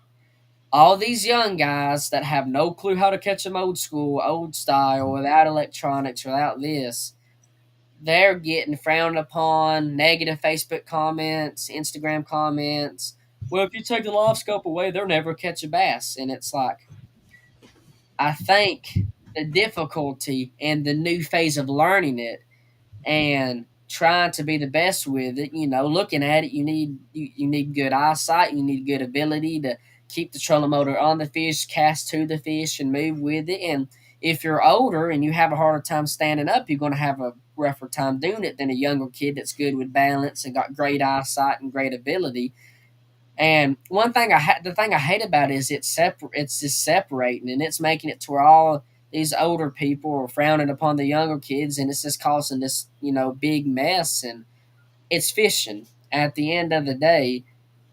All these young guys that have no clue how to catch them old school, old style, without electronics, without this, they're getting frowned upon, negative Facebook comments, Instagram comments. Well, if you take the live scope away, they'll never catch a bass. And it's like, I think the difficulty and the new phase of learning it and trying to be the best with it, looking at it, you need good eyesight, you need good ability to keep the trolling motor on the fish, cast to the fish, and move with it. And if you're older and you have a harder time standing up, you're going to have a rougher time doing it than a younger kid that's good with balance and got great eyesight and great ability. And the thing I hate about it is it's just separating, and it's making it to where all these older people are frowning upon the younger kids, and it's just causing this big mess. And it's fishing. At the end of the day,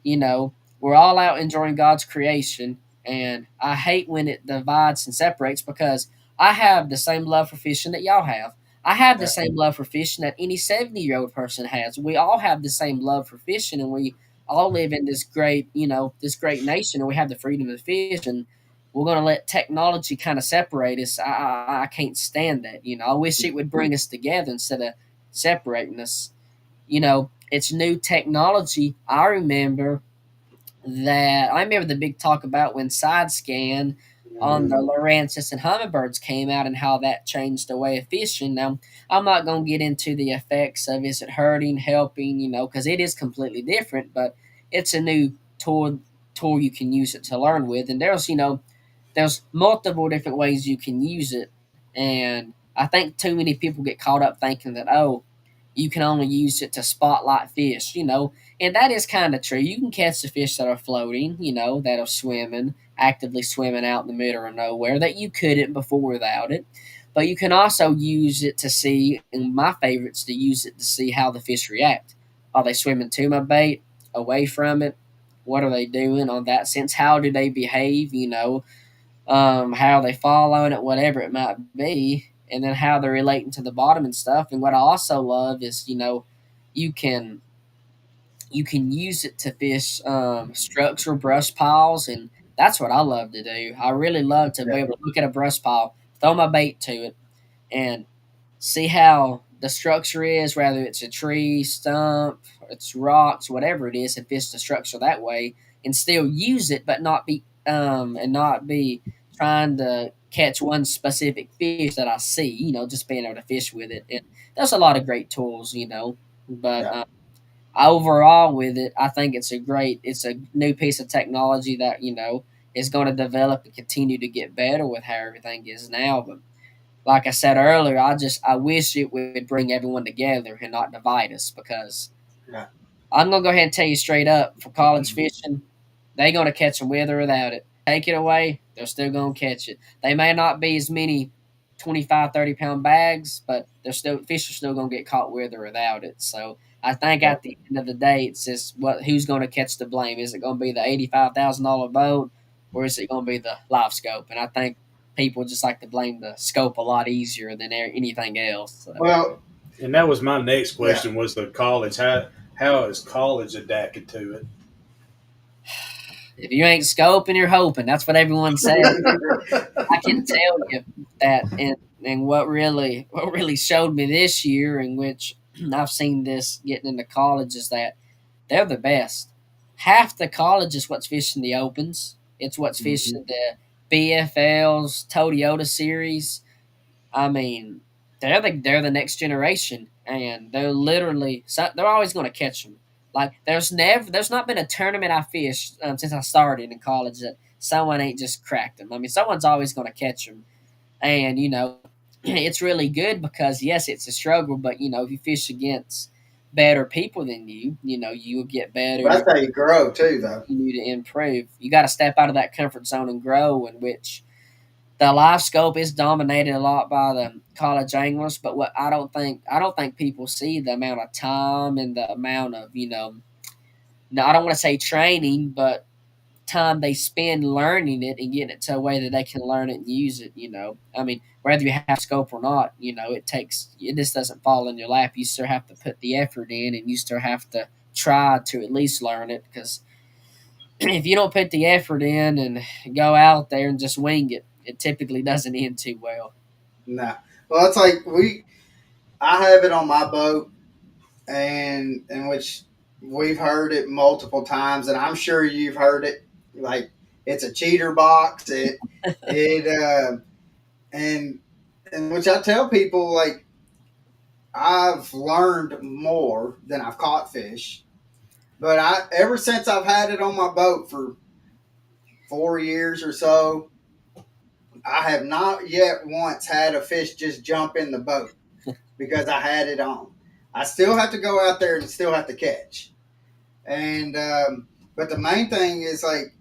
we're all out enjoying God's creation, and I hate when it divides and separates because I have the same love for fishing that y'all have. I have the same love for fishing that any 70-year-old person has. We all have the same love for fishing, and we all live in this great nation, and we have the freedom to fish. And we're going to let technology kind of separate us. I can't stand that. I wish it would bring us together instead of separating us. It's new technology. I remember the big talk about when side scan on the Lorenzus and Humminbirds came out and how that changed the way of fishing. Now, I'm not going to get into the effects of is it hurting, helping, because it is completely different, but it's a new tool you can use it to learn with. And there's multiple different ways you can use it. And I think too many people get caught up thinking that, oh, you can only use it to spotlight fish, and that is kind of true. You can catch the fish that are floating, that are swimming, actively swimming out in the middle of nowhere that you couldn't before without it. But you can also use it to see, and my favorite's to use it to see how the fish react. Are they swimming to my bait, away from it? What are they doing on that sense? How do they behave, how they following it, whatever it might be, and then how they're relating to the bottom and stuff. And what I also love is, you can use it to fish structure brush piles, and that's what I love to do. I really love to be able to look at a brush pile, throw my bait to it, and see how the structure is, whether it's a tree, stump, it's rocks, whatever it is, and fish the structure that way, and still use it, but not be trying to catch one specific fish that I see. Just being able to fish with it, and there's a lot of great tools. But Yeah. overall with it, I think it's a new piece of technology that is going to develop and continue to get better with how everything is now. But like I said earlier, I wish it would bring everyone together and not divide us, because Yeah. I'm gonna go ahead and tell you straight up, for college fishing, they gonna catch them with or without it. Take it away, they're still gonna catch it. They may not be as many 25, 30 pound bags, but they're still fish are still gonna get caught with or without it. So I think Yeah. at the end of the day, it's just who's gonna catch the blame. Is it gonna be the $85,000 boat, or is it gonna be the live scope? And I think people just like to blame the scope a lot easier than anything else. So. Well, And that was my next yeah. question: was the college how is college adapted to it? If you ain't scoping, you're hoping. That's what everyone says. I can tell you that, and what really showed me this year, in which I've seen this getting into college, is that they're the best. Half the college is what's fishing the opens. It's what's Mhm. fishing the BFLs, Toyota series. I mean, they're the next generation, and they're always going to catch them. Like there's not been a tournament I fished since I started in college that someone ain't just cracked them. I mean, someone's always going to catch them, and it's really good because yes, it's a struggle, but if you fish against better people than you'll get better. Well, that's how you grow too, though. You to improve. You got to step out of that comfort zone and grow. In which the live scope is dominated a lot by the college anglers, but what I don't think people see the amount of time and the amount of no, I don't want to say training, but time they spend learning it and getting it to a way that they can learn it and use it. I mean, whether you have scope or not, it just doesn't fall in your lap. You still have to put the effort in, and you still have to try to at least learn it because if you don't put the effort in and go out there and just wing it, it typically doesn't end too well. Nah. Well, it's like I have it on my boat, and in which we've heard it multiple times, and I'm sure you've heard it. Like it's a cheater box. And which I tell people, like, I've learned more than I've caught fish. But ever since I've had it on my boat for 4 years or so, I have not yet once had a fish just jump in the boat because I had it on. I still have to go out there and still have to catch. And but the main thing is like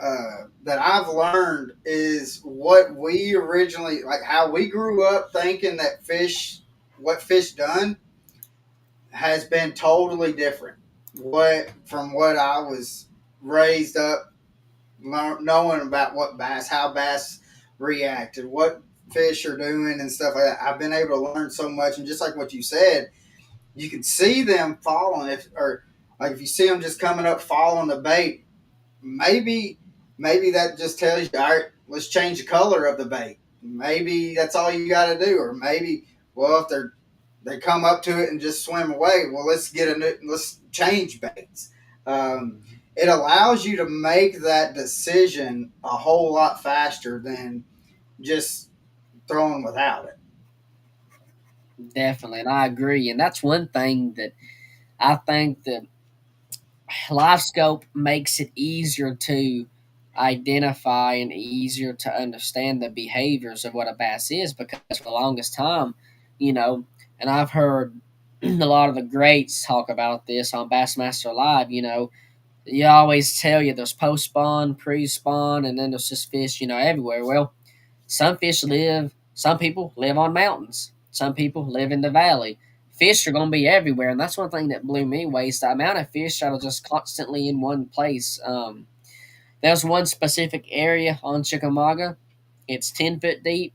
that I've learned is what we originally like how we grew up thinking that what fish done has been totally different. What I was raised up knowing about how bass reacted, what fish are doing and stuff like that. I've been able to learn so much, and just like what you said, you can see them following if you see them just coming up following the bait. Maybe that just tells you, all right, let's change the color of the bait. Maybe that's all you got to do, or maybe if they come up to it and just swim away, well, let's change baits. It allows you to make that decision a whole lot faster than just throwing without it. Definitely, and I agree. And that's one thing that I think that live scope makes it easier to identify and easier to understand the behaviors of what a bass is because for the longest time, and I've heard a lot of the greats talk about this on Bassmaster Live, you always tell you there's post spawn, pre spawn, and then there's just fish, everywhere. Well, some people live on mountains, some people live in the valley. Fish are going to be everywhere, and that's one thing that blew me away is the amount of fish that are just constantly in one place. There's one specific area on Chickamauga. It's 10 foot deep.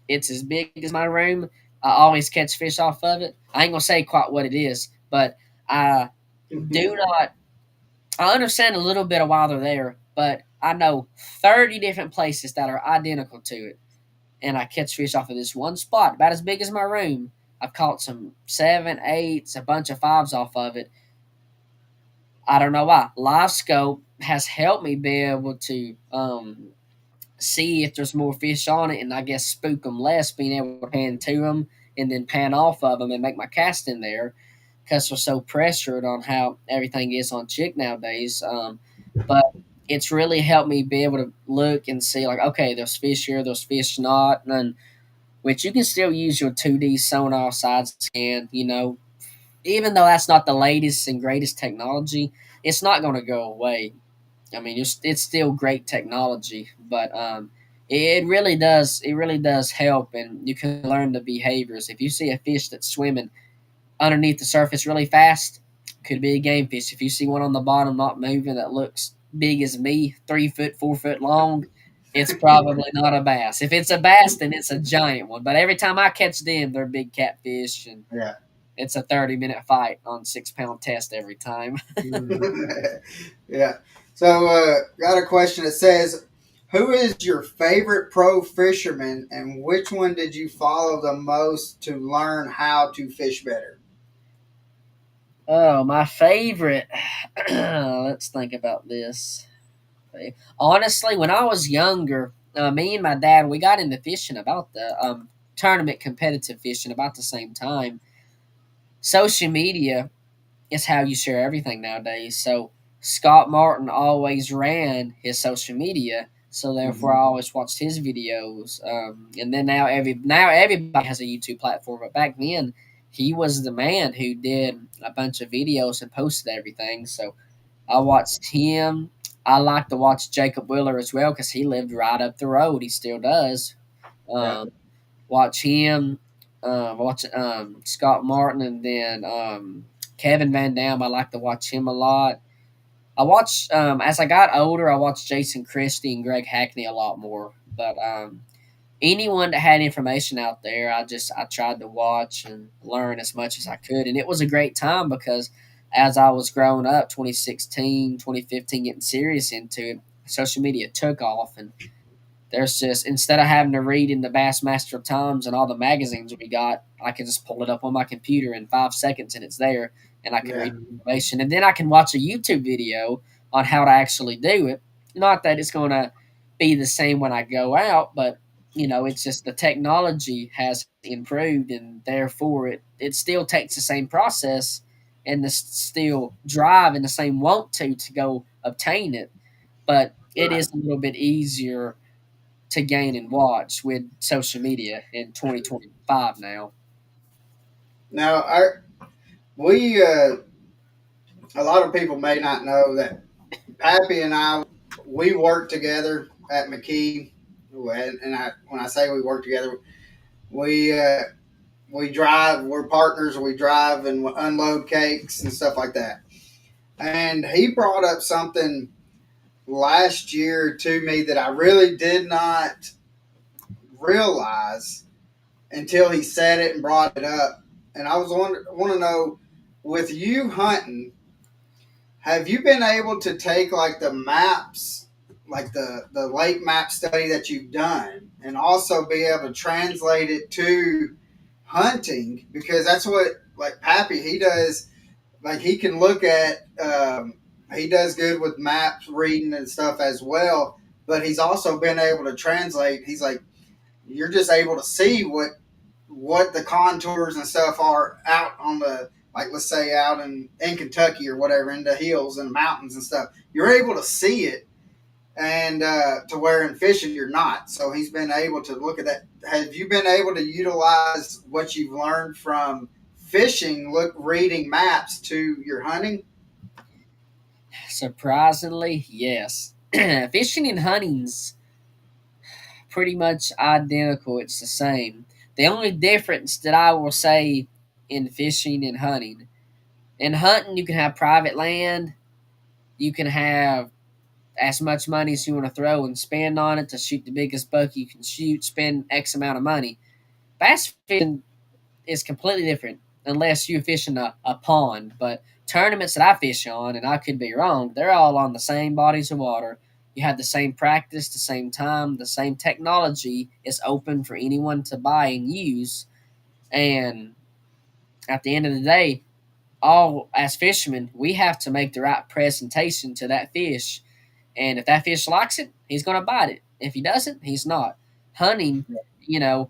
It's as big as my room. I always catch fish off of it. I ain't going to say quite what it is, but I do not. I understand a little bit of why they're there, but I know 30 different places that are identical to it. And I catch fish off of this one spot, about as big as my room. I've caught some 7, 8s, a bunch of 5s off of it. I don't know why. Live scope has helped me be able to see if there's more fish on it, and I guess spook them less, being able to pan to them and then pan off of them and make my cast in there because we're so pressured on how everything is on Chick nowadays. But it's really helped me be able to look and see, like, okay, there's fish here, there's fish not, and which you can still use your 2D sonar side scan, even though that's not the latest and greatest technology, it's not going to go away. I mean, it's still great technology, but it really does help, and you can learn the behaviors. If you see a fish that's swimming underneath the surface really fast, could be a game fish. If you see one on the bottom not moving that looks big as me, 3 foot, 4 foot long, it's probably not a bass. If it's a bass, then it's a giant one. But every time I catch them, they're big catfish, and Yeah. it's a 30-minute fight on 6 pound test every time. Yeah. So, got a question that says, who is your favorite pro fisherman and which one did you follow the most to learn how to fish better? Oh, my favorite. Let's think about this. Honestly, when I was younger, me and my dad, we got into fishing about the tournament competitive fishing about the same time. Social media it's how you share everything nowadays. So Scott Martin always ran his social media, so therefore Mhm. I always watched his videos. And then now everybody has a YouTube platform, but back then he was the man who did a bunch of videos and posted everything. So I watched him. I like to watch Jacob Wheeler as well because he lived right up the road. He still does. Yeah. Um, watch him. Watch Scott Martin, and then Kevin Van Dam. I like to watch him a lot. I watch as I got older. I watched Jason Christie and Greg Hackney a lot more. But anyone that had information out there, I tried to watch and learn as much as I could, and it was a great time because as I was growing up, 2016, 2015, getting serious into it, social media took off, and there's just instead of having to read in the Bassmaster Times and all the magazines we got, I can just pull it up on my computer in 5 seconds and it's there, and I can Yeah. read information, and then I can watch a YouTube video on how to actually do it. Not that it's going to be the same when I go out, but it's just the technology has improved, and therefore it still takes the same process and the still drive and the same want to go obtain it, but it Right. is a little bit easier to gain and watch with social media in 2025 now. Now, we a lot of people may not know that Pappy and I we work together at McKee, and when I say we work together, we we drive. We're partners. We drive and unload cakes and stuff like that. And he brought up something last year to me that I really did not realize until he said it and brought it up. And I want to know, with you hunting, have you been able to take like the maps, like the lake map study that you've done, and also be able to translate it to hunting? Because that's what like Pappy he does. Like he can look at. He does good with maps reading and stuff as well. But he's also been able to translate. He's like, you're just able to see what the contours and stuff are out on the, like, let's say out in Kentucky or whatever, in the hills and the mountains and stuff. You're able to see it, and to where in fishing you're not. So he's been able to look at that. Have you been able to utilize what you've learned from fishing, reading maps to your hunting? Surprisingly, yes. Fishing and hunting's pretty much identical. It's the same. The only difference that I will say in fishing and hunting, in hunting, you can have private land. You can have as much money as you want to throw and spend on it to shoot the biggest buck you can shoot, spend X amount of money. Bass fishing is completely different unless you're fishing a pond. But tournaments that I fish on, and I could be wrong, they're all on the same bodies of water. You have the same practice, the same time, the same technology is open for anyone to buy and use. And at the end of the day, all as fishermen, we have to make the right presentation to that fish, and if that fish likes it, he's going to bite it. If he doesn't, he's not. Hunting,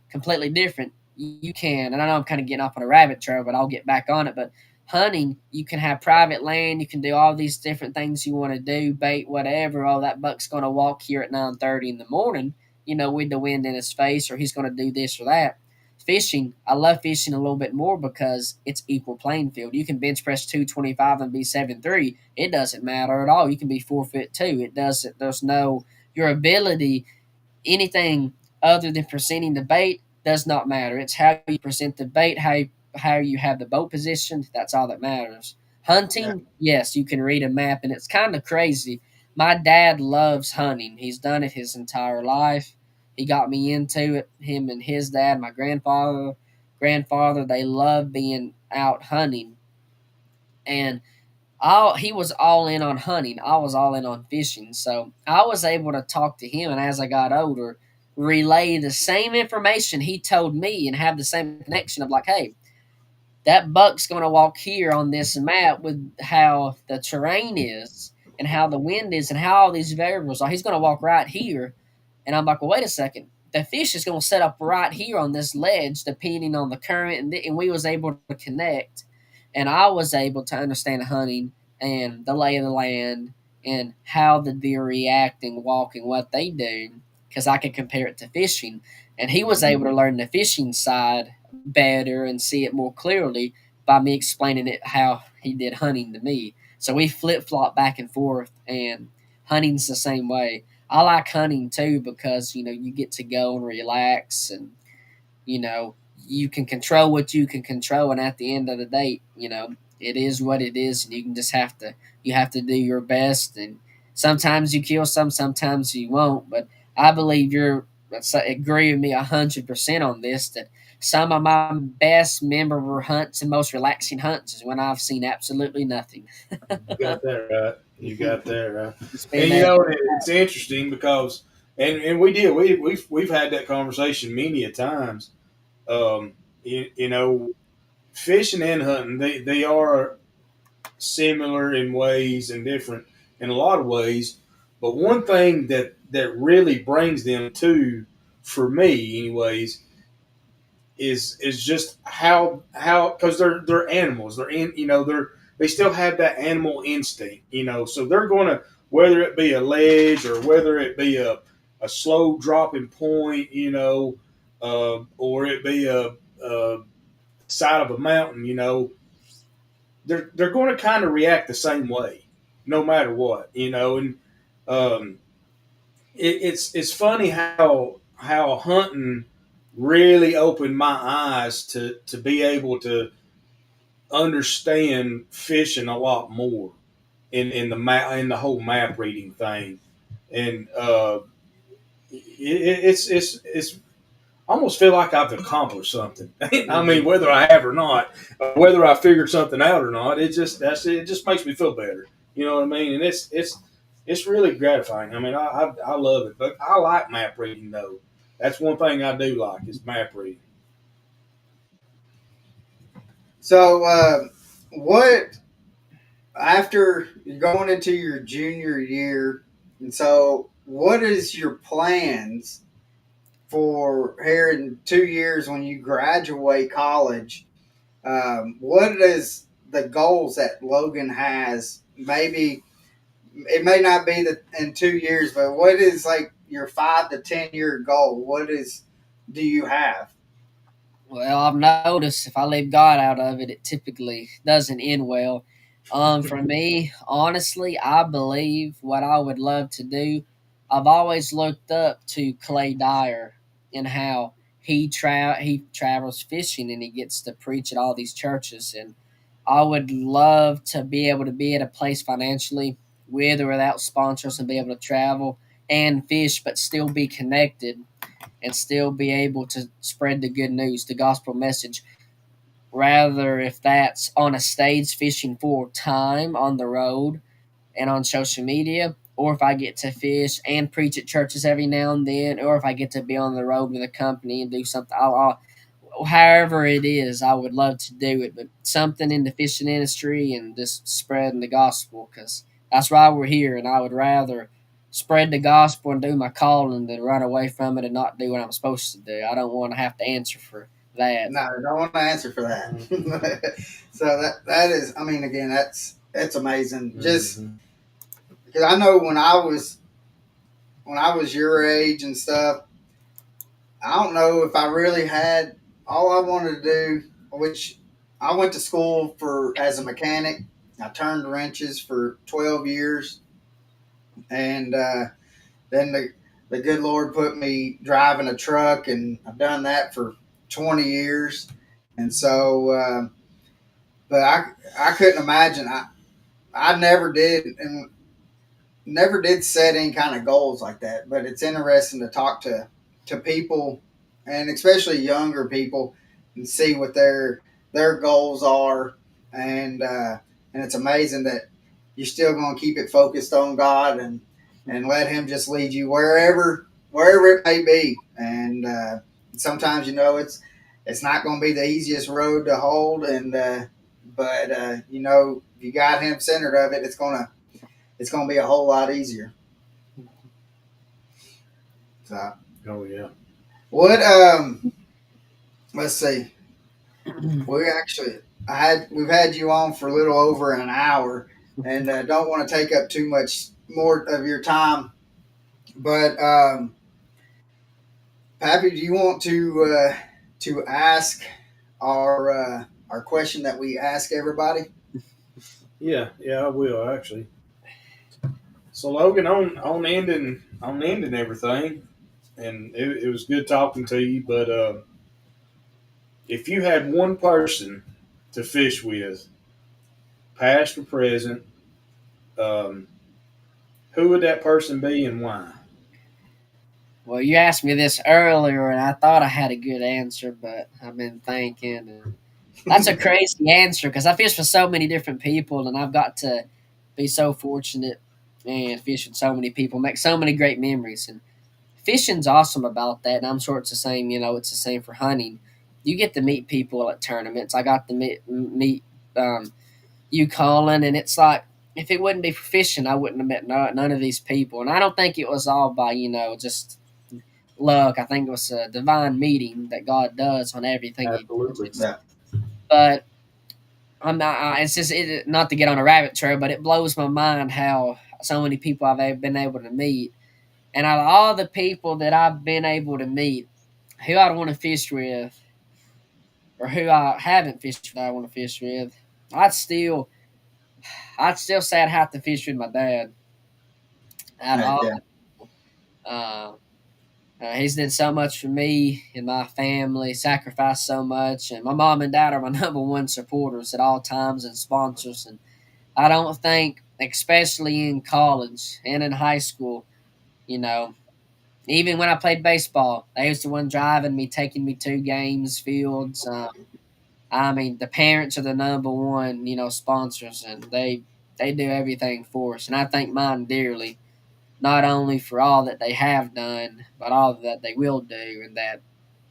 completely different. You can, and I know I'm kind of getting off on a rabbit trail, but I'll get back on it. But hunting, you can have private land. You can do all these different things you want to do, bait, whatever. Oh, that buck's going to walk here at 9:30 in the morning, with the wind in his face, or he's going to do this or that. Fishing, I love fishing a little bit more because it's equal playing field. You can bench press 225 and be 7'3". It doesn't matter at all. You can be 4'2". It doesn't. There's no your ability. Anything other than presenting the bait does not matter. It's how you present the bait, how you have the boat positioned. That's all that matters. Yeah. Hunting, yes, you can read a map, and it's kind of crazy. My dad loves hunting. He's done it his entire life. He got me into it. Him and his dad, my grandfather, they love being out hunting, and he was all in on hunting. I was all in on fishing. So I was able to talk to him, and as I got older, relay the same information he told me and have the same connection of like, hey, that buck's going to walk here on this map with how the terrain is and how the wind is and how all these variables are. He's going to walk right here. And I'm like, well, wait a second. The fish is going to set up right here on this ledge depending on the current. And we was able to connect. and I was able to understand hunting and the lay of the land and how the deer reacting, walking, what they do, because I could compare it to fishing. And he was able to learn the fishing side better and see it more clearly by me explaining it how he did hunting to me. So we flip flop back and forth, and hunting's the same way. I like hunting too because you get to go and relax, and you know you can control what you can control, and at the end of the day, it is what it is, and you have to do your best, and sometimes you kill some, sometimes you won't. But I believe you're agree with me 100% on this, that some of my best memorable hunts and most relaxing hunts is when I've seen absolutely nothing. You got that right. You got that right. Just And being able. it's interesting because, and we've had that conversation many a times. Um, you know, fishing and hunting, they are similar in ways and different in a lot of ways. But one thing that really brings them to, for me, anyways, is just how because they're animals. They're in they still have that animal instinct. So they're going to, whether it be a ledge or whether it be a slow dropping point, or it be a side of a mountain, they're going to kind of react the same way, no matter what, and um, it's funny how hunting really opened my eyes to be able to understand fishing a lot more in the whole map reading thing, and it's almost feel like I've accomplished something. I mean, whether I have or not, whether I figured something out or not, it just makes me feel better. You know what I mean? And it's really gratifying. I mean, I love it, but I like map reading though. That's one thing I do like is map reading. So, what after you're going into your junior year, and so what is your plans for here in 2 years when you graduate college? What is the goals that Logan has? Maybe it may not be in 2 years, but what is like your 5 to 10 year goal? Do you have? Well, I've noticed if I leave God out of it, it typically doesn't end well. For me, honestly, I believe what I would love to do. I've always looked up to Clay Dyer and how he travels fishing and he gets to preach at all these churches. And I would love to be able to be at a place financially with or without sponsors and be able to travel and fish, but still be connected and still be able to spread the good news, the gospel message. Rather, if that's on a stage fishing full time on the road and on social media, or if I get to fish and preach at churches every now and then, or if I get to be on the road with a company and do something, however it is, I would love to do it. But something in the fishing industry and just spreading the gospel, because that's why we're here, and I would rather spread the gospel and do my calling than run away from it and not do what I'm supposed to do. I don't want to have to answer for that. No, I don't want to answer for that. So that is, I mean, again, that's amazing. Just Mm-hmm. because I know when I was your age and stuff, I don't know if I really had all I wanted to do, which I went to school for as a mechanic. I turned wrenches for 12 years, and then the good Lord put me driving a truck, and I've done that for 20 years. And so, but I couldn't imagine. I never did, and never did set any kind of goals like that. But it's interesting to talk to people, and especially younger people, and see what their goals are. And it's amazing that you're still going to keep it focused on God, and let Him just lead you wherever it may be. And sometimes it's not going to be the easiest road to hold, but if you got Him centered of it, it's gonna be a whole lot easier. So Oh yeah. what let's see. We actually we've had you on for a little over an hour, and don't want to take up too much more of your time. But Pappy, do you want to ask our question that we ask everybody? Yeah, I will actually. So Logan, on ending everything, and it was good talking to you. But if you had one person to fish with, past or present, um, who would that person be and why? Well, you asked me this earlier, and I thought I had a good answer, but I've been thinking, and that's a crazy answer because I fish with so many different people, and I've got to be so fortunate and fish with so many people, make so many great memories. And fishing's awesome about that, and I'm sure it's the same. It's the same for hunting. You get to meet people at tournaments. I got to meet you, Colin, and it's like if it wouldn't be for fishing, I wouldn't have met none of these people. And I don't think it was all by just luck. I think it was a divine meeting that God does on everything He Absolutely. does. Yeah. But I'm not. It's just not to get on a rabbit trail, but it blows my mind how so many people I've been able to meet, and out of all the people that I've been able to meet, who I'd want to fish with, or who I haven't fished with, I want to fish with, I'd still, I'd still say I'd have to fish with my dad. Out of Heck all, yeah. uh, he's done so much for me and my family, sacrificed so much, and my mom and dad are my number one supporters at all times and sponsors. And I don't think, especially in college and in high school, you know, even when I played baseball, they was the one driving me, taking me to games, fields. I mean, the parents are the number one, sponsors, and they do everything for us. And I thank mine dearly, not only for all that they have done, but all that they will do. And that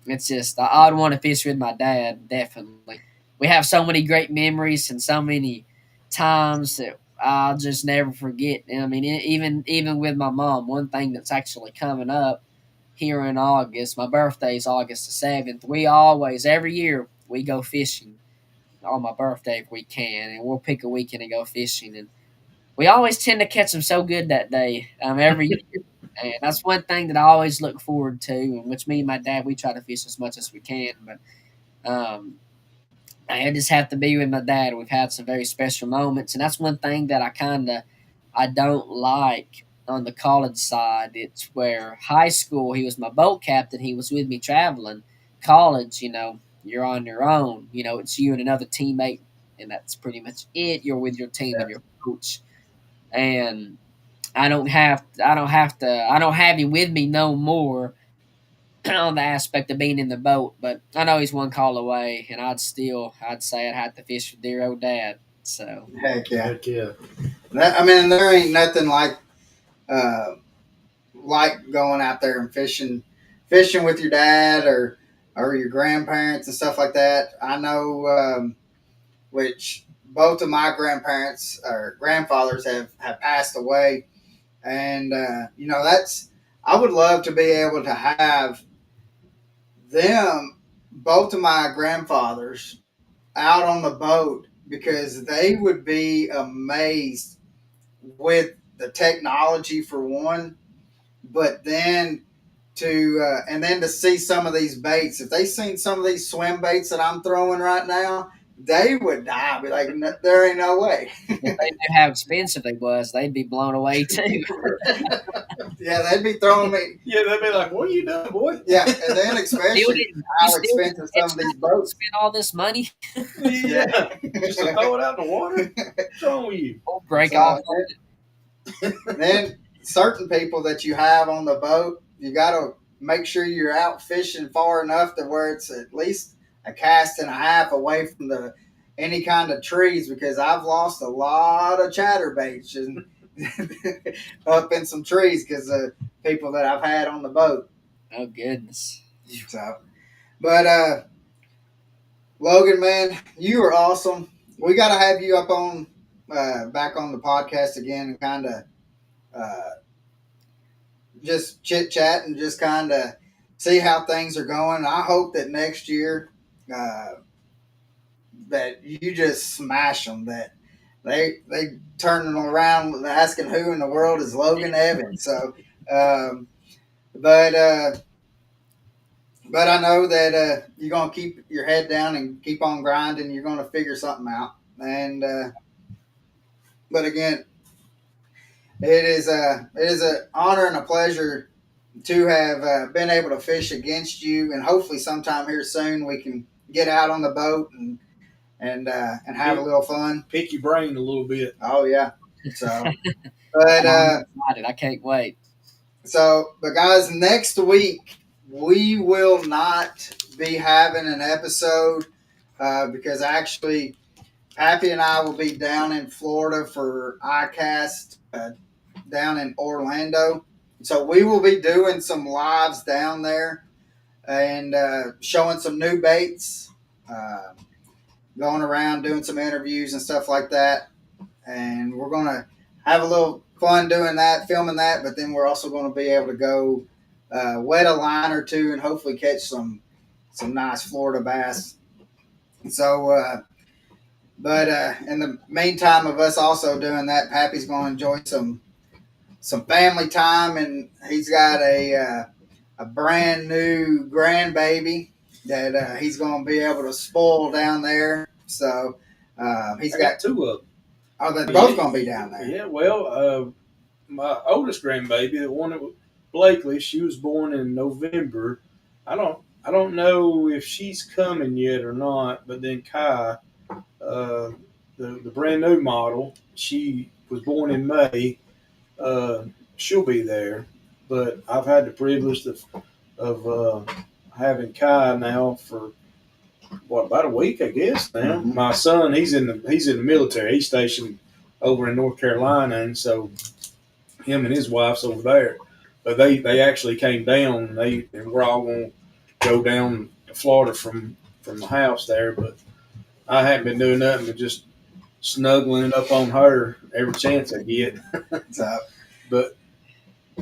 it's just, I'd want to fish with my dad, definitely. We have so many great memories and so many times that I'll just never forget. And I mean, even with my mom, one thing that's actually coming up here in August, my birthday is August the 7th. We always, every year, we go fishing on my birthday if we can, and we'll pick a weekend and go fishing. And we always tend to catch them so good that day, every year. And that's one thing that I always look forward to, and which me and my dad, we try to fish as much as we can. But I just have to be with my dad. We've had some very special moments, and that's one thing that I don't like on the college side. It's where high school he was my boat captain. He was with me traveling. College, you're on your own. It's you and another teammate, and that's pretty much it. You're with your team Yeah. and your coach, and I don't have him with me no more on the aspect of being in the boat, but I know he's one call away, and I'd say I'd have to fish with dear old dad. So Heck yeah. Heck yeah. I mean, there ain't nothing uh, like going out there and fishing with your dad or your grandparents and stuff like that. I know, which both of my grandparents or grandfathers have passed away, and that's I would love to be able to have them, both of my grandfathers, out on the boat because they would be amazed with the technology for one, but then to see some of these baits. If they seen some of these swim baits that I'm throwing right now, they would die. Be like, there ain't no way. if they knew how expensive they was, they'd be blown away too. Yeah, they'd be throwing me. Yeah, they'd be like, "What are you doing, boy?" Yeah, and then You especially how still didn't expensive some of these boats. spend all this money. Yeah, just to throw it out in the water. What's wrong with you? We'll break So, off. then certain people that you have on the boat, you got to make sure you're out fishing far enough to where it's at least a cast and a half away from the any kind of trees because I've lost a lot of chatterbaits and up in some trees because of people that I've had on the boat. Oh goodness. So, but Logan, man, you are awesome. We got to have you up on back on the podcast again and kind of just chit chat and just kind of see how things are going. I hope that next year, that you just smash them. That they turning around asking who in the world is Logan Evans. So, um, but uh, but I know that you're gonna keep your head down and keep on grinding. You're gonna figure something out. And but again, it is an honor and a pleasure to have been able to fish against you, and hopefully sometime here soon we can get out on the boat and have a little fun. Pick your brain a little bit. Oh yeah. So, but I'm excited. I can't wait. but guys, next week we will not be having an episode because actually Pappy and I will be down in Florida for ICAST down in Orlando. So we will be doing some lives down there and showing some new baits, uh, going around doing some interviews and stuff like that. And we're going to have a little fun doing that, filming that, but then we're also going to be able to go wet a line or two and hopefully catch some nice Florida bass. So, but in the meantime of us also doing that, Pappy's going to enjoy some family time, and he's got a brand new grandbaby that he's going to be able to spoil down there. So he's got two of them. Oh, they're both going to be down there. Yeah, well, my oldest grandbaby, the one that was Blakely, she was born in November. I don't know if she's coming yet or not. But then Kai, the brand new model, she was born in May. She'll be there. But I've had the privilege of having Kai now for about a week, I guess. Now my son, he's in the military. He's stationed over in North Carolina, and so him and his wife's over there. But they actually came down. And we're all going to go down to Florida from the house there. But I haven't been doing nothing but just snuggling up on her every chance I get. So, but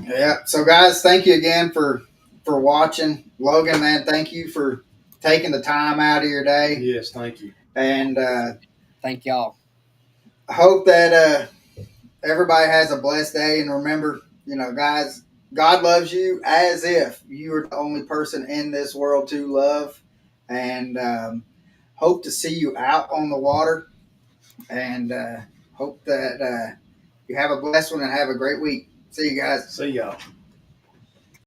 yeah. So guys, thank you again for watching. Logan, man, thank you for taking the time out of your day. Yes, thank you. And thank y'all. I hope that everybody has a blessed day. And remember, guys, God loves you as if you are the only person in this world to love. And hope to see you out on the water. And hope that you have a blessed one and have a great week. See you guys. See y'all.